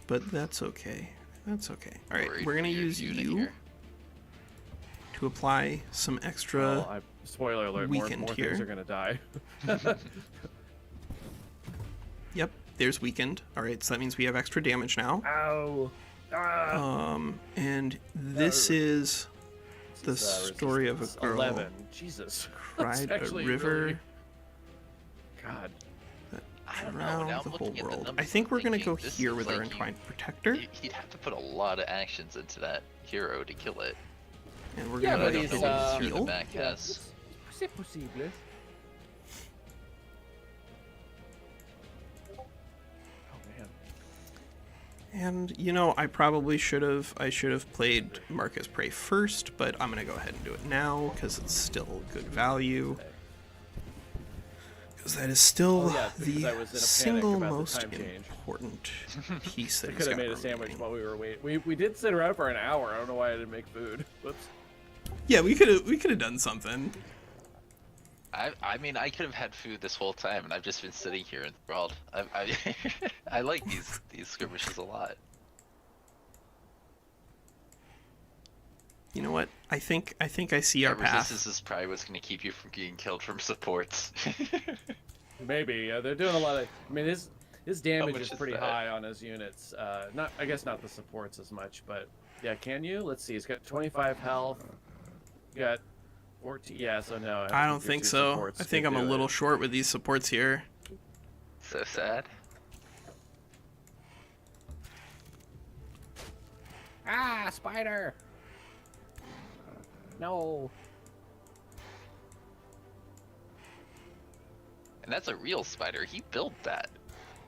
But that's okay. That's okay. All right, we're gonna use you to apply some extra. Spoiler alert: more things are gonna die. Yep, there's weakened. All right, so that means we have extra damage now. Ow! Ah. And this is the story of a girl 11. Jesus. cried a river. Really... God. I don't Drowned know. the whole world. I think we're gonna go here with our entwined protector. He'd have to put a lot of actions into that hero to kill it. And we're gonna I don't know what his hero the back Yeah, has. c'est possible. And I probably should have played Marcus Prey first, but I'm gonna go ahead and do it now because it's still good value. Because that is still the single most important piece that I could have made a sandwich while we were waiting. We did sit around for an hour. I don't know why I didn't make food. Whoops. Yeah, we could have done something. I mean, I could have had food this whole time, and I've just been sitting here enthralled. I like these skirmishes a lot. You know what? I think I see our path. Resistance is probably what's going to keep you from getting killed from supports. Maybe they're doing a lot of. I mean, his damage is pretty high on his units. I guess not the supports as much, but yeah. Can you? Let's see. He's got 25 health. Got 14. Yeah. So no. I don't think so. I think I'm a little short with these supports here. So sad. Ah, spider. No. And that's a real spider. He built that.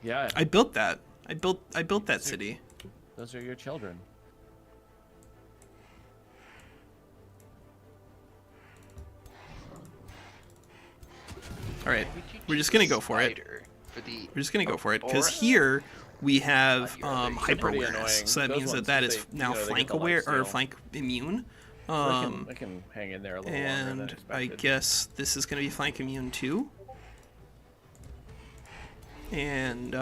Yeah. I built that. I built that city. Those are your children. All right, we're just gonna go for it. We're just gonna go for it because here we have hyper awareness, so that means that is now flank aware or flank immune. I can hang in there a little longer than And expected. I guess this is gonna be flank immune too. And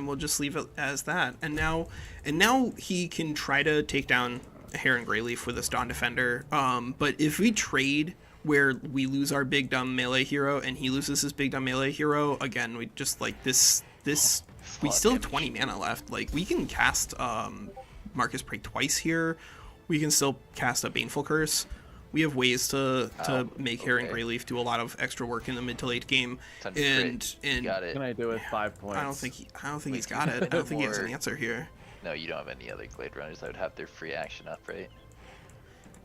we'll just leave it as that. And now he can try to take down a Heron Greyleaf with this Dawn Defender. But if we trade where we lose our big dumb melee hero and he loses his big dumb melee hero, again, we just like this we still have 20 mana left. Like, we can cast Marcus Prey twice here. We can still cast a Baneful Curse. We have ways to make Heron Greyleaf do a lot of extra work in the mid to late game. And got it. What can I do with 5 points? I don't think he's got it. I don't think he has an answer here. No, you don't have any other Gladerunners that would have their free action up, right?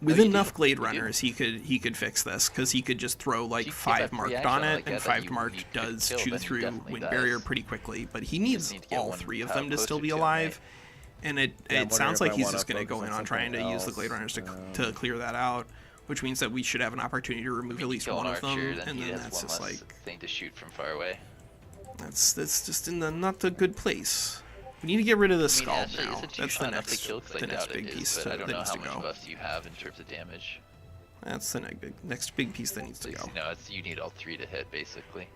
With you enough do. You Gladerunners, he could fix this because he could just throw like If you get 5 that free marked action on like it, that and that 5 you marked could does kill, chew then he through definitely Wind does. Barrier pretty quickly. But he needs need to get all one, 3 of them to poster still be to him, alive. And I'm it wondering sounds if like I he's wanna just going to focus go in on on trying to something use the else. Gladerunners to clear that out, which means that we should have an opportunity to remove at least Kill one an of them, archer, and he then has that's one just less like thing to shoot from far away. that's just in the not the good place. We need to get rid of the skull Actually, now. is it That's too the enough to next kill? 'Cause I the next doubt it big is, piece but that I don't know needs how to much go. buffs you have in terms of damage. That's the next big piece that needs to go. No, it's you need all 3 to hit basically.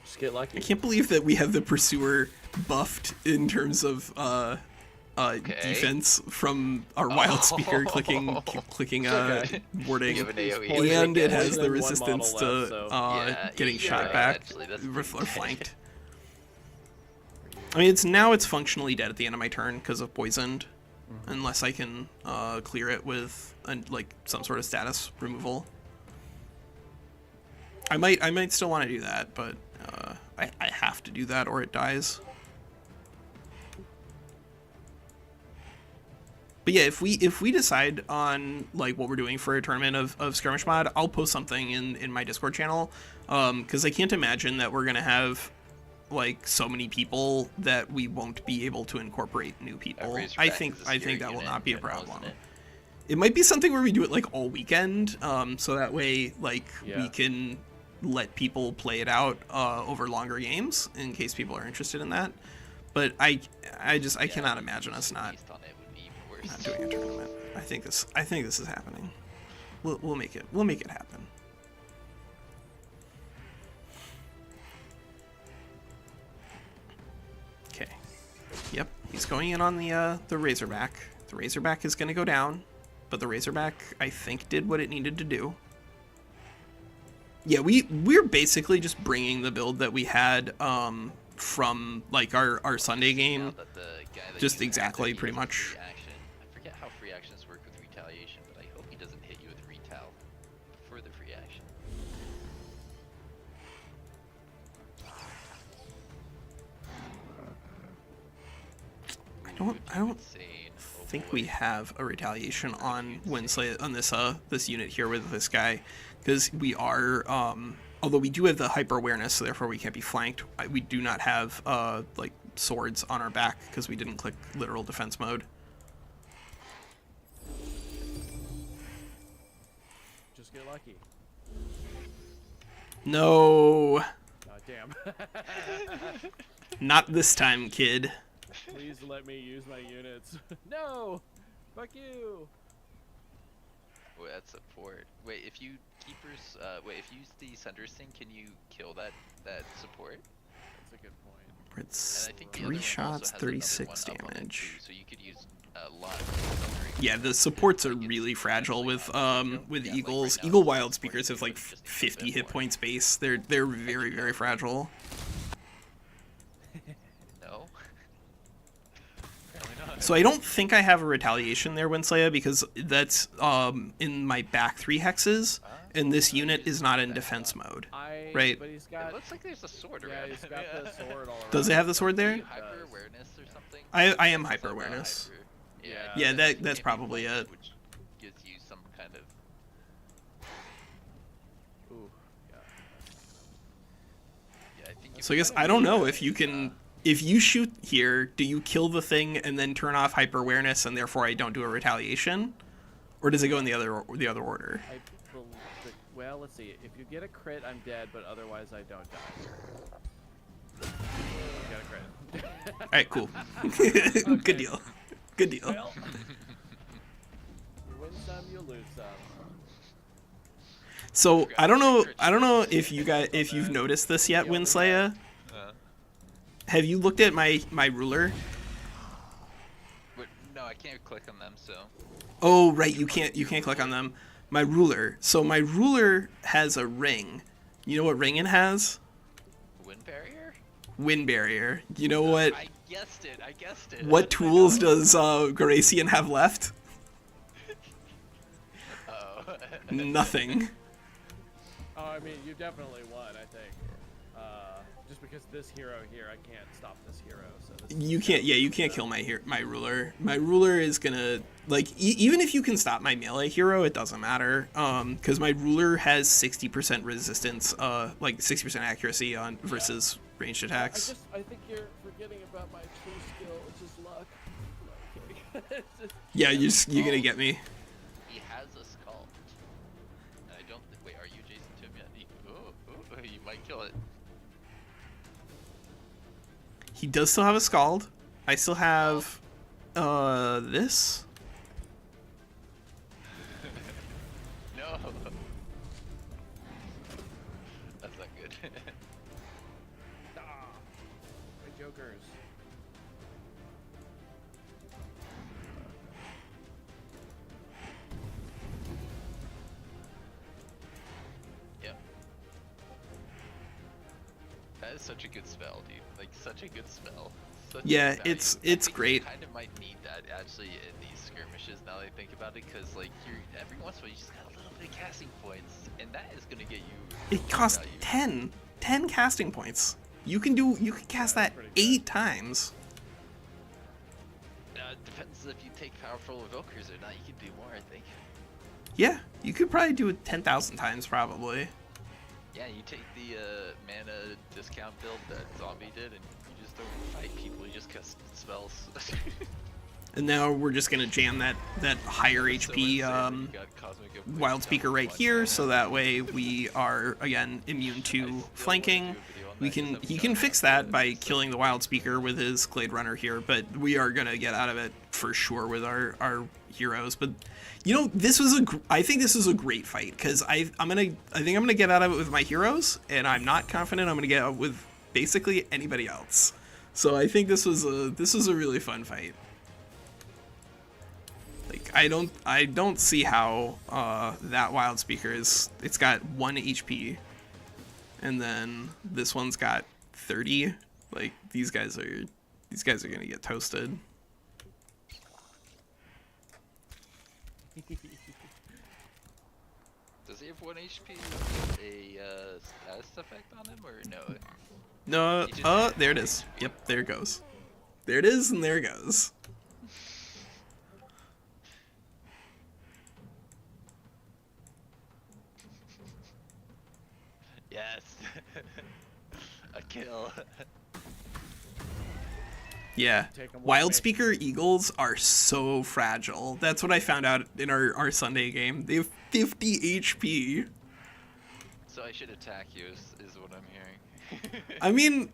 Just get lucky. I can't believe that we have the Pursuer buffed in terms of defense from our Wildspeaker clicking warding, You have an AoE. and it has Poison the and one resistance model to left, so- Yeah, getting you're shot right, back actually, that's or pretty good. flanked. I mean, it's functionally dead at the end of my turn because of poisoned, unless I can clear it with like some sort of status removal. I might still want to do that, but I have to do that or it dies. But yeah, if we decide on like what we're doing for a tournament of skirmish mod, I'll post something in my Discord channel, because I can't imagine that we're gonna have like so many people that we won't be able to incorporate new people. I think that will not be a problem. It might be something where we do it like all weekend, so that way like we can let people play it out over longer games in case people are interested in that. But I cannot imagine us not doing a tournament. I think this is happening. We'll make it happen. Okay. Yep, he's going in on the Razorback. The Razorback is gonna go down, but the Razorback I think did what it needed to do. Yeah, we're basically just bringing the build that we had from like our Sunday game, just exactly pretty much. I forget how free actions work with retaliation, but I hope he doesn't hit you with retal for the free action. I don't think we have a retaliation on WinSlaya on this unit here with this guy, because we are although we do have the hyper awareness, so therefore we can't be flanked. We do not have like swords on our back because we didn't click literal defense mode. Just get lucky. No, Oh, damn. not this time, kid. Please let me use my units. No! Fuck you! Wait, that's support. Wait, if you keepers, if you use the Sunder's thing, can you kill that support? That's a good point. It's And I think the other 3 one shots, also has another 36 one up on it damage. too, so you could use a lot of Thundering. Yeah, the supports are really fragile with Yeah, Eagles. like right now, Eagle the Wild support Speakers have like just needs a 50 bit hit more. points base. They're very, very fragile. No? Apparently not. So I don't think I have a retaliation there, WinSlaya, because that's in my back 3 hexes, and this unit is not in defense mode. Right. But he's It got... looks like there's a sword Yeah, around he's him. got the sword all around. Does it have the sword there? Are you hyper awareness or something? I am It's hyper like a awareness. hyper- Yeah, that's that's maybe probably one it. Which gives you some kind of. Ooh, yeah. Yeah, I think. So I guess I don't know if you can. If you shoot here, do you kill the thing and then turn off hyper awareness, and therefore I don't do a retaliation? Or does it go in the other order? Well, let's see. If you get a crit, I'm dead, but otherwise I don't die. You got a crit. All right, cool. Good deal. Good deal. Well, you win some, you lose some. So I don't know if you've noticed this yet, WinSlaya. Have you looked at my ruler? No, I can't click on them. So. Oh right, you can't click on them. My ruler. So my ruler has a ring. You know what ring it has? Wind barrier. Wind barrier. You know what? I guessed it. What tools does Garacian have left? Oh. Nothing. Oh, I mean, you definitely won, I think. Just because this hero here, I can't stop this hero. So this you can't. Yeah, you can't kill my ruler. My ruler is gonna like even if you can stop my melee hero, it doesn't matter. Because my ruler has 60% resistance, like 60% accuracy on versus ranged attacks. I think you're forgetting about my true skill, which is luck. No, I'm kidding. Yeah, you're gonna get me. He has a skull. I don't. Wait, are you Jason Toom yet? You might kill it. He does still have a scald. I still have this. No. That's not good. My jokers. Yep. That is such a good spell, dude. Like, such a good spell. Yeah, it's great. You kind of might need that actually in these skirmishes now that I think about it, because like every once in a while you just got a little bit of casting points, and that is gonna get you. It costs 10 casting points. You can cast that 8 times. It depends if you take powerful evokers or not. You can do more, I think. Yeah, you could probably do it 10,000 times probably. Yeah, you take the mana discount build that Zombie did, and you just don't fight people. You just cast spells. And now we're just gonna jam that higher HP Wildspeaker right here, so that way we are again immune to flanking. He can fix that by killing the Wildspeaker with his Gladerunner here, but we are gonna get out of it for sure with our heroes. But you know, I think this is a great fight because I think I'm gonna get out of it with my heroes, and I'm not confident I'm gonna get out with basically anybody else. So I think this was a really fun fight. Like I don't see how that Wildspeaker it's got 1 HP, and then this one's got 30. Like these guys are gonna get toasted. Does he have 1 HP? A status effect on him, or no? No. Oh, there it is. Yep, there it goes. There it is, and there it goes. Yes. A kill. Yeah, Wildspeaker Eagles are so fragile. That's what I found out in our Sunday game. They have 50 HP. So I should attack you, is what I'm hearing. I mean,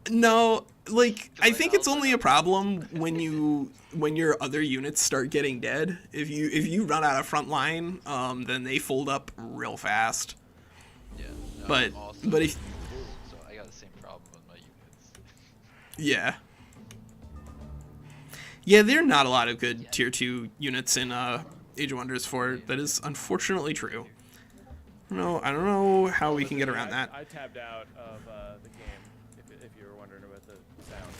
no, like I think it's only a problem when your other units start getting dead. If you run out of front line, then they fold up real fast. Yeah. No, but if so I got the same problem with my units. yeah. Yeah, there are not a lot of good tier 2 units in Age of Wonders 4. That is unfortunately true. I don't know how we can get around that. I tabbed out of the game, if you were wondering about the sound.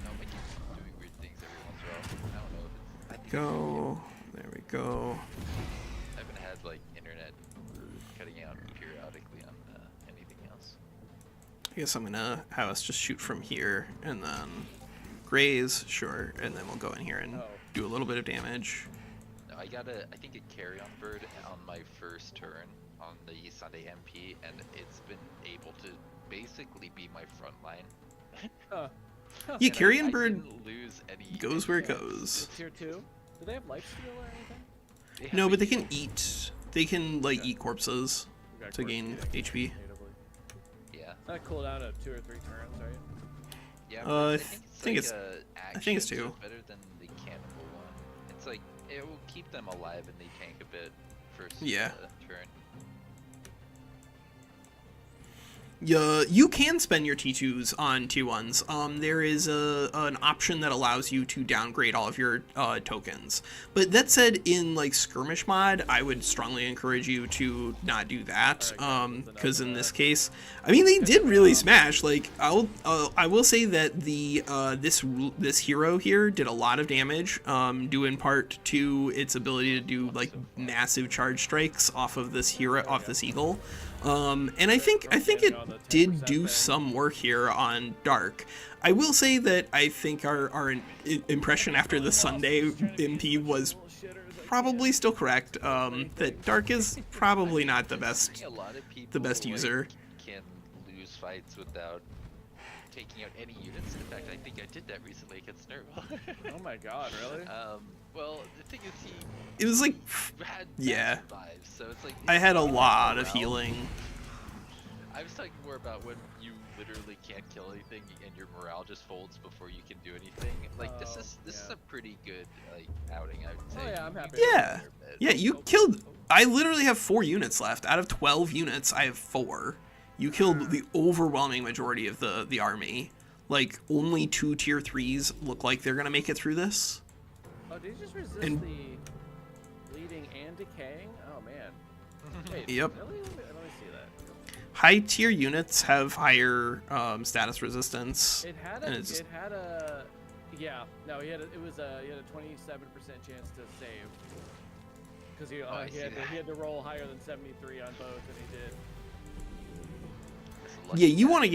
No, my game's doing weird things every once in a while. I don't know if it's... Go. There we go. I haven't had like internet cutting out periodically on anything else. I guess I'm gonna have us just shoot from here and then graze, sure, and then we'll go in here and do a little bit of damage. No, I think a carrion bird on my first turn on the Sunday MP, and it's been able to basically be my front line. Yeah, carrion bird lose any goes where it goes. Tier 2? Do they have lifesteal or anything? No, but they can eat. They can like eat corpses to gain HP. Yeah. That cooldown of 2 or 3 turns, right? Yeah. I think it's I think it's action, so 2. it's better than the cannibal one. It's like it will keep them alive and they tank a bit first turn. You can spend your T2s on T1s. There is an option that allows you to downgrade all of your tokens. But that said, in like skirmish mod, I would strongly encourage you to not do that. Because in this case, I mean, they did really smash. Like I will say that the this hero here did a lot of damage, due in part to its ability to do like massive charge strikes off of this hero, off this eagle. And I think it did do some work here on Dark. I will say that I think our impression after the Sunday MP was probably still correct. That Dark is probably not the best user. Can lose fights without taking out any units. In fact, I think I did that recently against Nerva. Oh my god, really? Well, the thing is, It was like, had yeah. survives, so it's like I had a lot of healing. I was talking more about when you literally can't kill anything and your morale just folds before you can do anything. Like this is a pretty good like outing, I would say. Oh yeah, I'm happy. Yeah, yeah. You killed. I literally have 4 units left out of 12 units. I have 4. You killed the overwhelming majority of the army. Like only 2 tier 3s look like they're gonna make it through this. Oh, did you just resist the bleeding and decaying? Oh man. Wait, Yep. Really? Let me see that. High tier units have higher status resistance. It had a. Yeah. No, he had a 27% chance to save. Because he had to roll higher than 73 on both, and he did. Yeah, you want to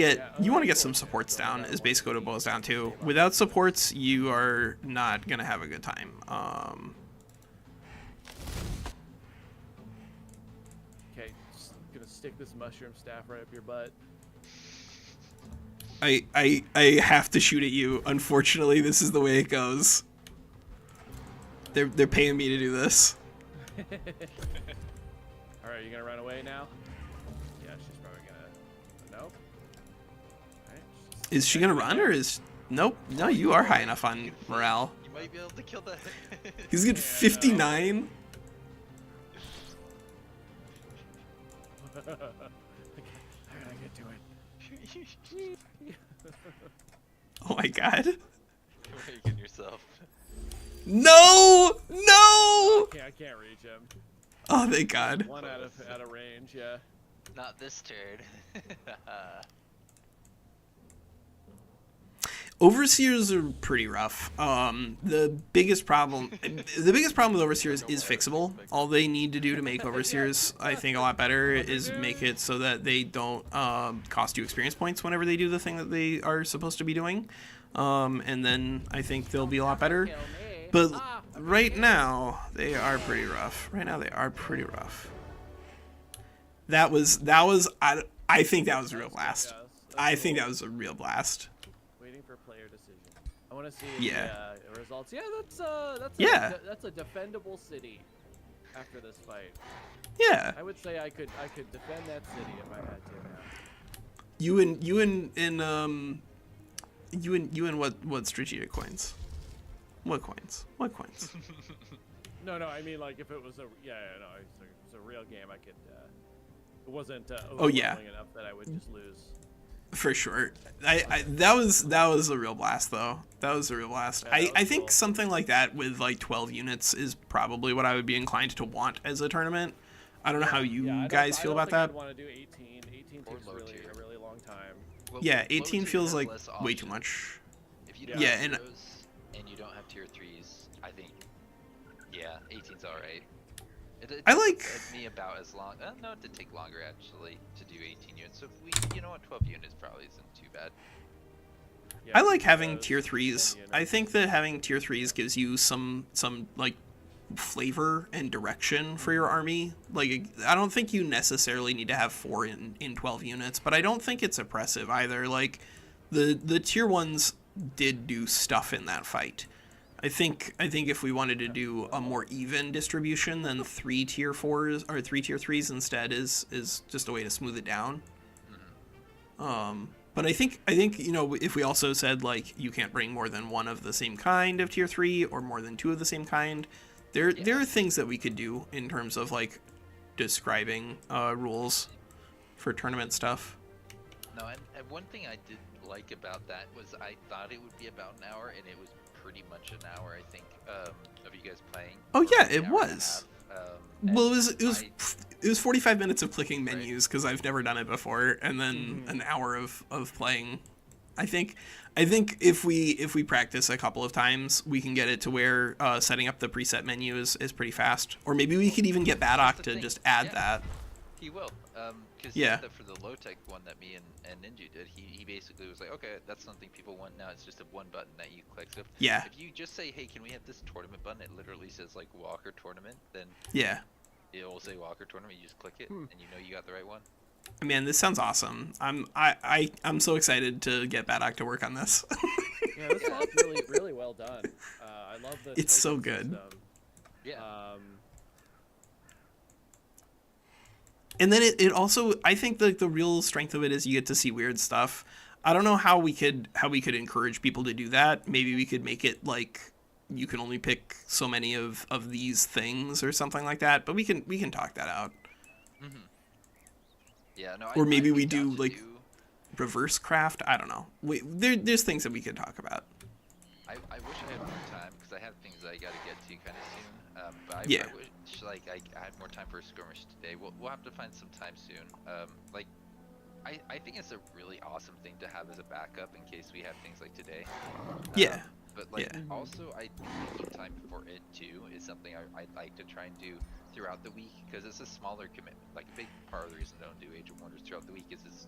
get some supports down is basically what it boils down to. Without supports, you are not gonna have a good time. Okay, just gonna stick this mushroom staff right up your butt. I have to shoot at you. Unfortunately, this is the way it goes. They're paying me to do this. All right, you gonna run away now? Yeah, she's probably gonna. Nope. Right, Is she gonna run or is? Nope. No, you are high enough on morale. You might be able to kill that. He's got 59. Alright, I get to it. Oh my god. You're making yourself. No! No! I can't reach him. Oh, thank God. One out of range, yeah. Not this turn. Overseers are pretty rough. The biggest problem with Overseers is fixable. All they need to do to make Overseers, I think, a lot better is make it so that they don't cost you experience points whenever they do the thing that they are supposed to be doing. And then I think they'll be a lot better. But right now, they are pretty rough. That was I think that was a real blast. I think that was a real blast. Waiting for player decision. I want to see the results. Yeah, that's a defendable city after this fight. Yeah. I would say I could defend that city if I had to now. You and what strategic coins? What coins? No, I mean like if it was it's a real game, I could. It wasn't overwhelming enough that I would just lose. For sure. That was a real blast though. That was a real blast. Yeah, I think something like that with like 12 units is probably what I would be inclined to want as a tournament. I don't know how you guys feel about that. I want to do 18. 18 takes a really long time. Well, Yeah, 18 feels like way too much. If you don't Yeah, have and heroes and you don't have tier 3s, I think 18's alright. I like took me about as long. No, it did take longer actually to do 18 units. So if you know what, 12 units probably isn't too bad. Yeah, I like having tier 3s. I think that having tier 3s gives you some like flavor and direction for your army. Like I don't think you necessarily need to have 4 in 12 units, but I don't think it's oppressive either. Like the tier 1s did do stuff in that fight. I think if we wanted to do a more even distribution, then 3 tier 4s or 3 tier 3s instead is just a way to smooth it down. But I think you know, if we also said like you can't bring more than one of the same kind of tier 3 or more than 2 of the same kind, there are things that we could do in terms of like describing rules for tournament stuff. No, and one thing I did like about that was I thought it would be about an hour, and it was pretty much an hour, I think, of you guys playing. Oh yeah, it was. Well, it was 45 minutes of clicking menus because I've never done it before, and then an hour of playing. I think if we practice a couple of times, we can get it to where setting up the preset menu is pretty fast. Or maybe we could even get BadWolf to just add that. He will, because for the low-tech one that me and Ninja did, he basically was like, okay, that's something people want now, it's just a one button that you click. So if you just say, hey, can we have this tournament button, it literally says like Walker Tournament, then it will say Walker Tournament, you just click it, and you know you got the right one. Man, this sounds awesome. I'm so excited to get BadWolf to work on this. Yeah, this sounds really, really well done. I love the It's so good. System. Yeah. And then it also, I think the real strength of it is you get to see weird stuff. I don't know how we could encourage people to do that. Maybe we could make it like you can only pick so many of these things or something like that. But we can talk that out. Yeah, no. Or maybe we do like reverse craft. I don't know. There's things that we could talk about. I wish I had more time because I have things that I got to get to kind of soon. But I wish like I had more time for a skirmish today. We'll have to find some time soon. Like I think it's a really awesome thing to have as a backup in case we have things like today. But like also I think time for it too is something I'd like to try and do throughout the week because it's a smaller commitment. Like a big part of the reason I don't do Age of Wonders throughout the week is it's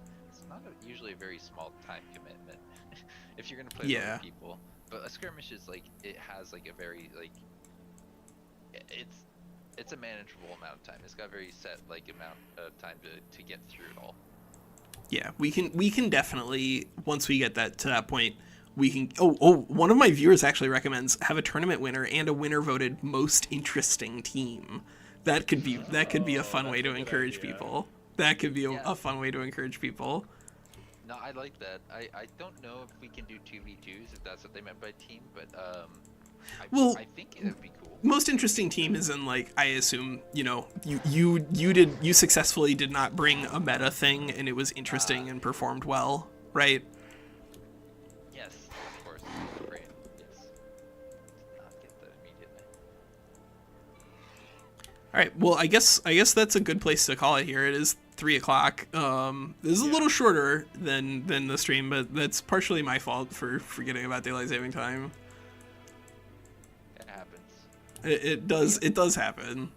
not usually a very small time commitment if you're gonna play with other people. But a skirmish is like it has like a very like it's a manageable amount of time. It's got a very set like amount of time to get through it all. Yeah, we can definitely once we get that to that point. We can. One of my viewers actually recommends have a tournament winner and a winner voted most interesting team. That could be a fun way to encourage people. That could be a fun way to encourage people. No, I like that. I don't know if we can do 2v2s if that's what they meant by team, but I think it would be cool. Most interesting team is in like I assume you successfully did not bring a meta thing and it was interesting and performed well, right? All right. Well, I guess that's a good place to call it here. It is 3 o'clock. This is a little shorter than the stream, but that's partially my fault for forgetting about daylight saving time. It happens. It does happen.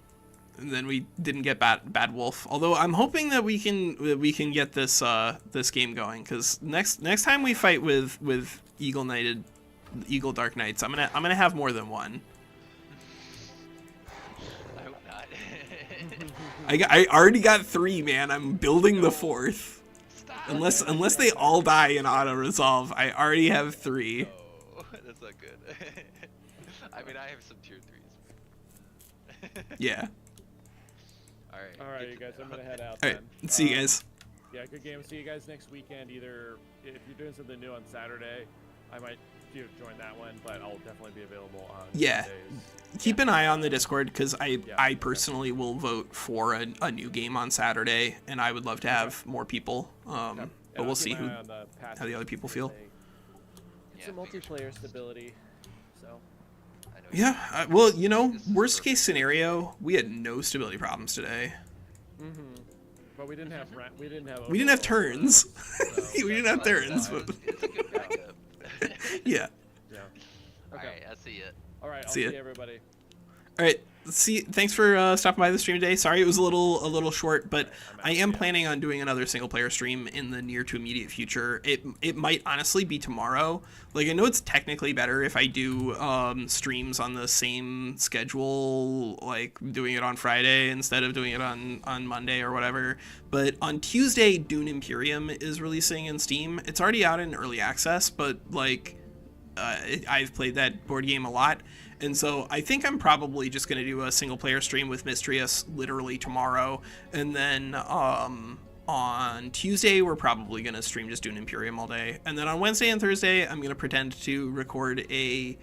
And then we didn't get BadWolf. Although I'm hoping that we can get this game going because next time we fight with Eagle Dark Knights, I'm gonna have more than one. I already got 3, man. I'm building the 4th. Unless they all die in auto resolve, I already have 3. Oh, that's not good. I mean, I have some tier 3s. Yeah. All right, you guys. I'm gonna head out. All right. See you guys. Yeah, good game. See you guys next weekend. Either if you're doing something new on Saturday, I might join that one, but I'll definitely be available on Sundays. Keep an eye on the Discord because I personally will vote for a new game on Saturday, and I would love to have more people. But we'll see how the other people feel. It's a multiplayer stability, so. Yeah, well, you know, worst case scenario, we had no stability problems today. But we didn't have turns. So we didn't have turns. But It's a good backup. Yeah. Okay. Alright, I'll see you. Alright, I'll see everybody. Alright, thanks for stopping by the stream today. Sorry it was a little short, but I am planning on doing another single player stream in the near to immediate future. It might honestly be tomorrow. Like I know it's technically better if I do streams on the same schedule, like doing it on Friday instead of doing it on Monday or whatever. But on Tuesday, Dune Imperium is releasing in Steam. It's already out in early access, but like I've played that board game a lot. And so I think I'm probably just going to do a single player stream with Mistrius literally tomorrow. And then on Tuesday, we're probably going to stream just doing Imperium all day. And then on Wednesday and Thursday, I'm going to pretend to record a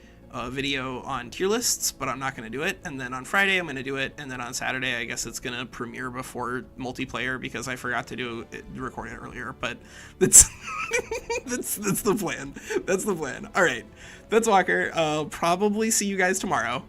video on tier lists, but I'm not going to do it. And then on Friday, I'm going to do it. And then on Saturday, I guess it's going to premiere before multiplayer because I forgot to record it earlier. But that's that's the plan. That's the plan. All right. That's Walker. Probably see you guys tomorrow.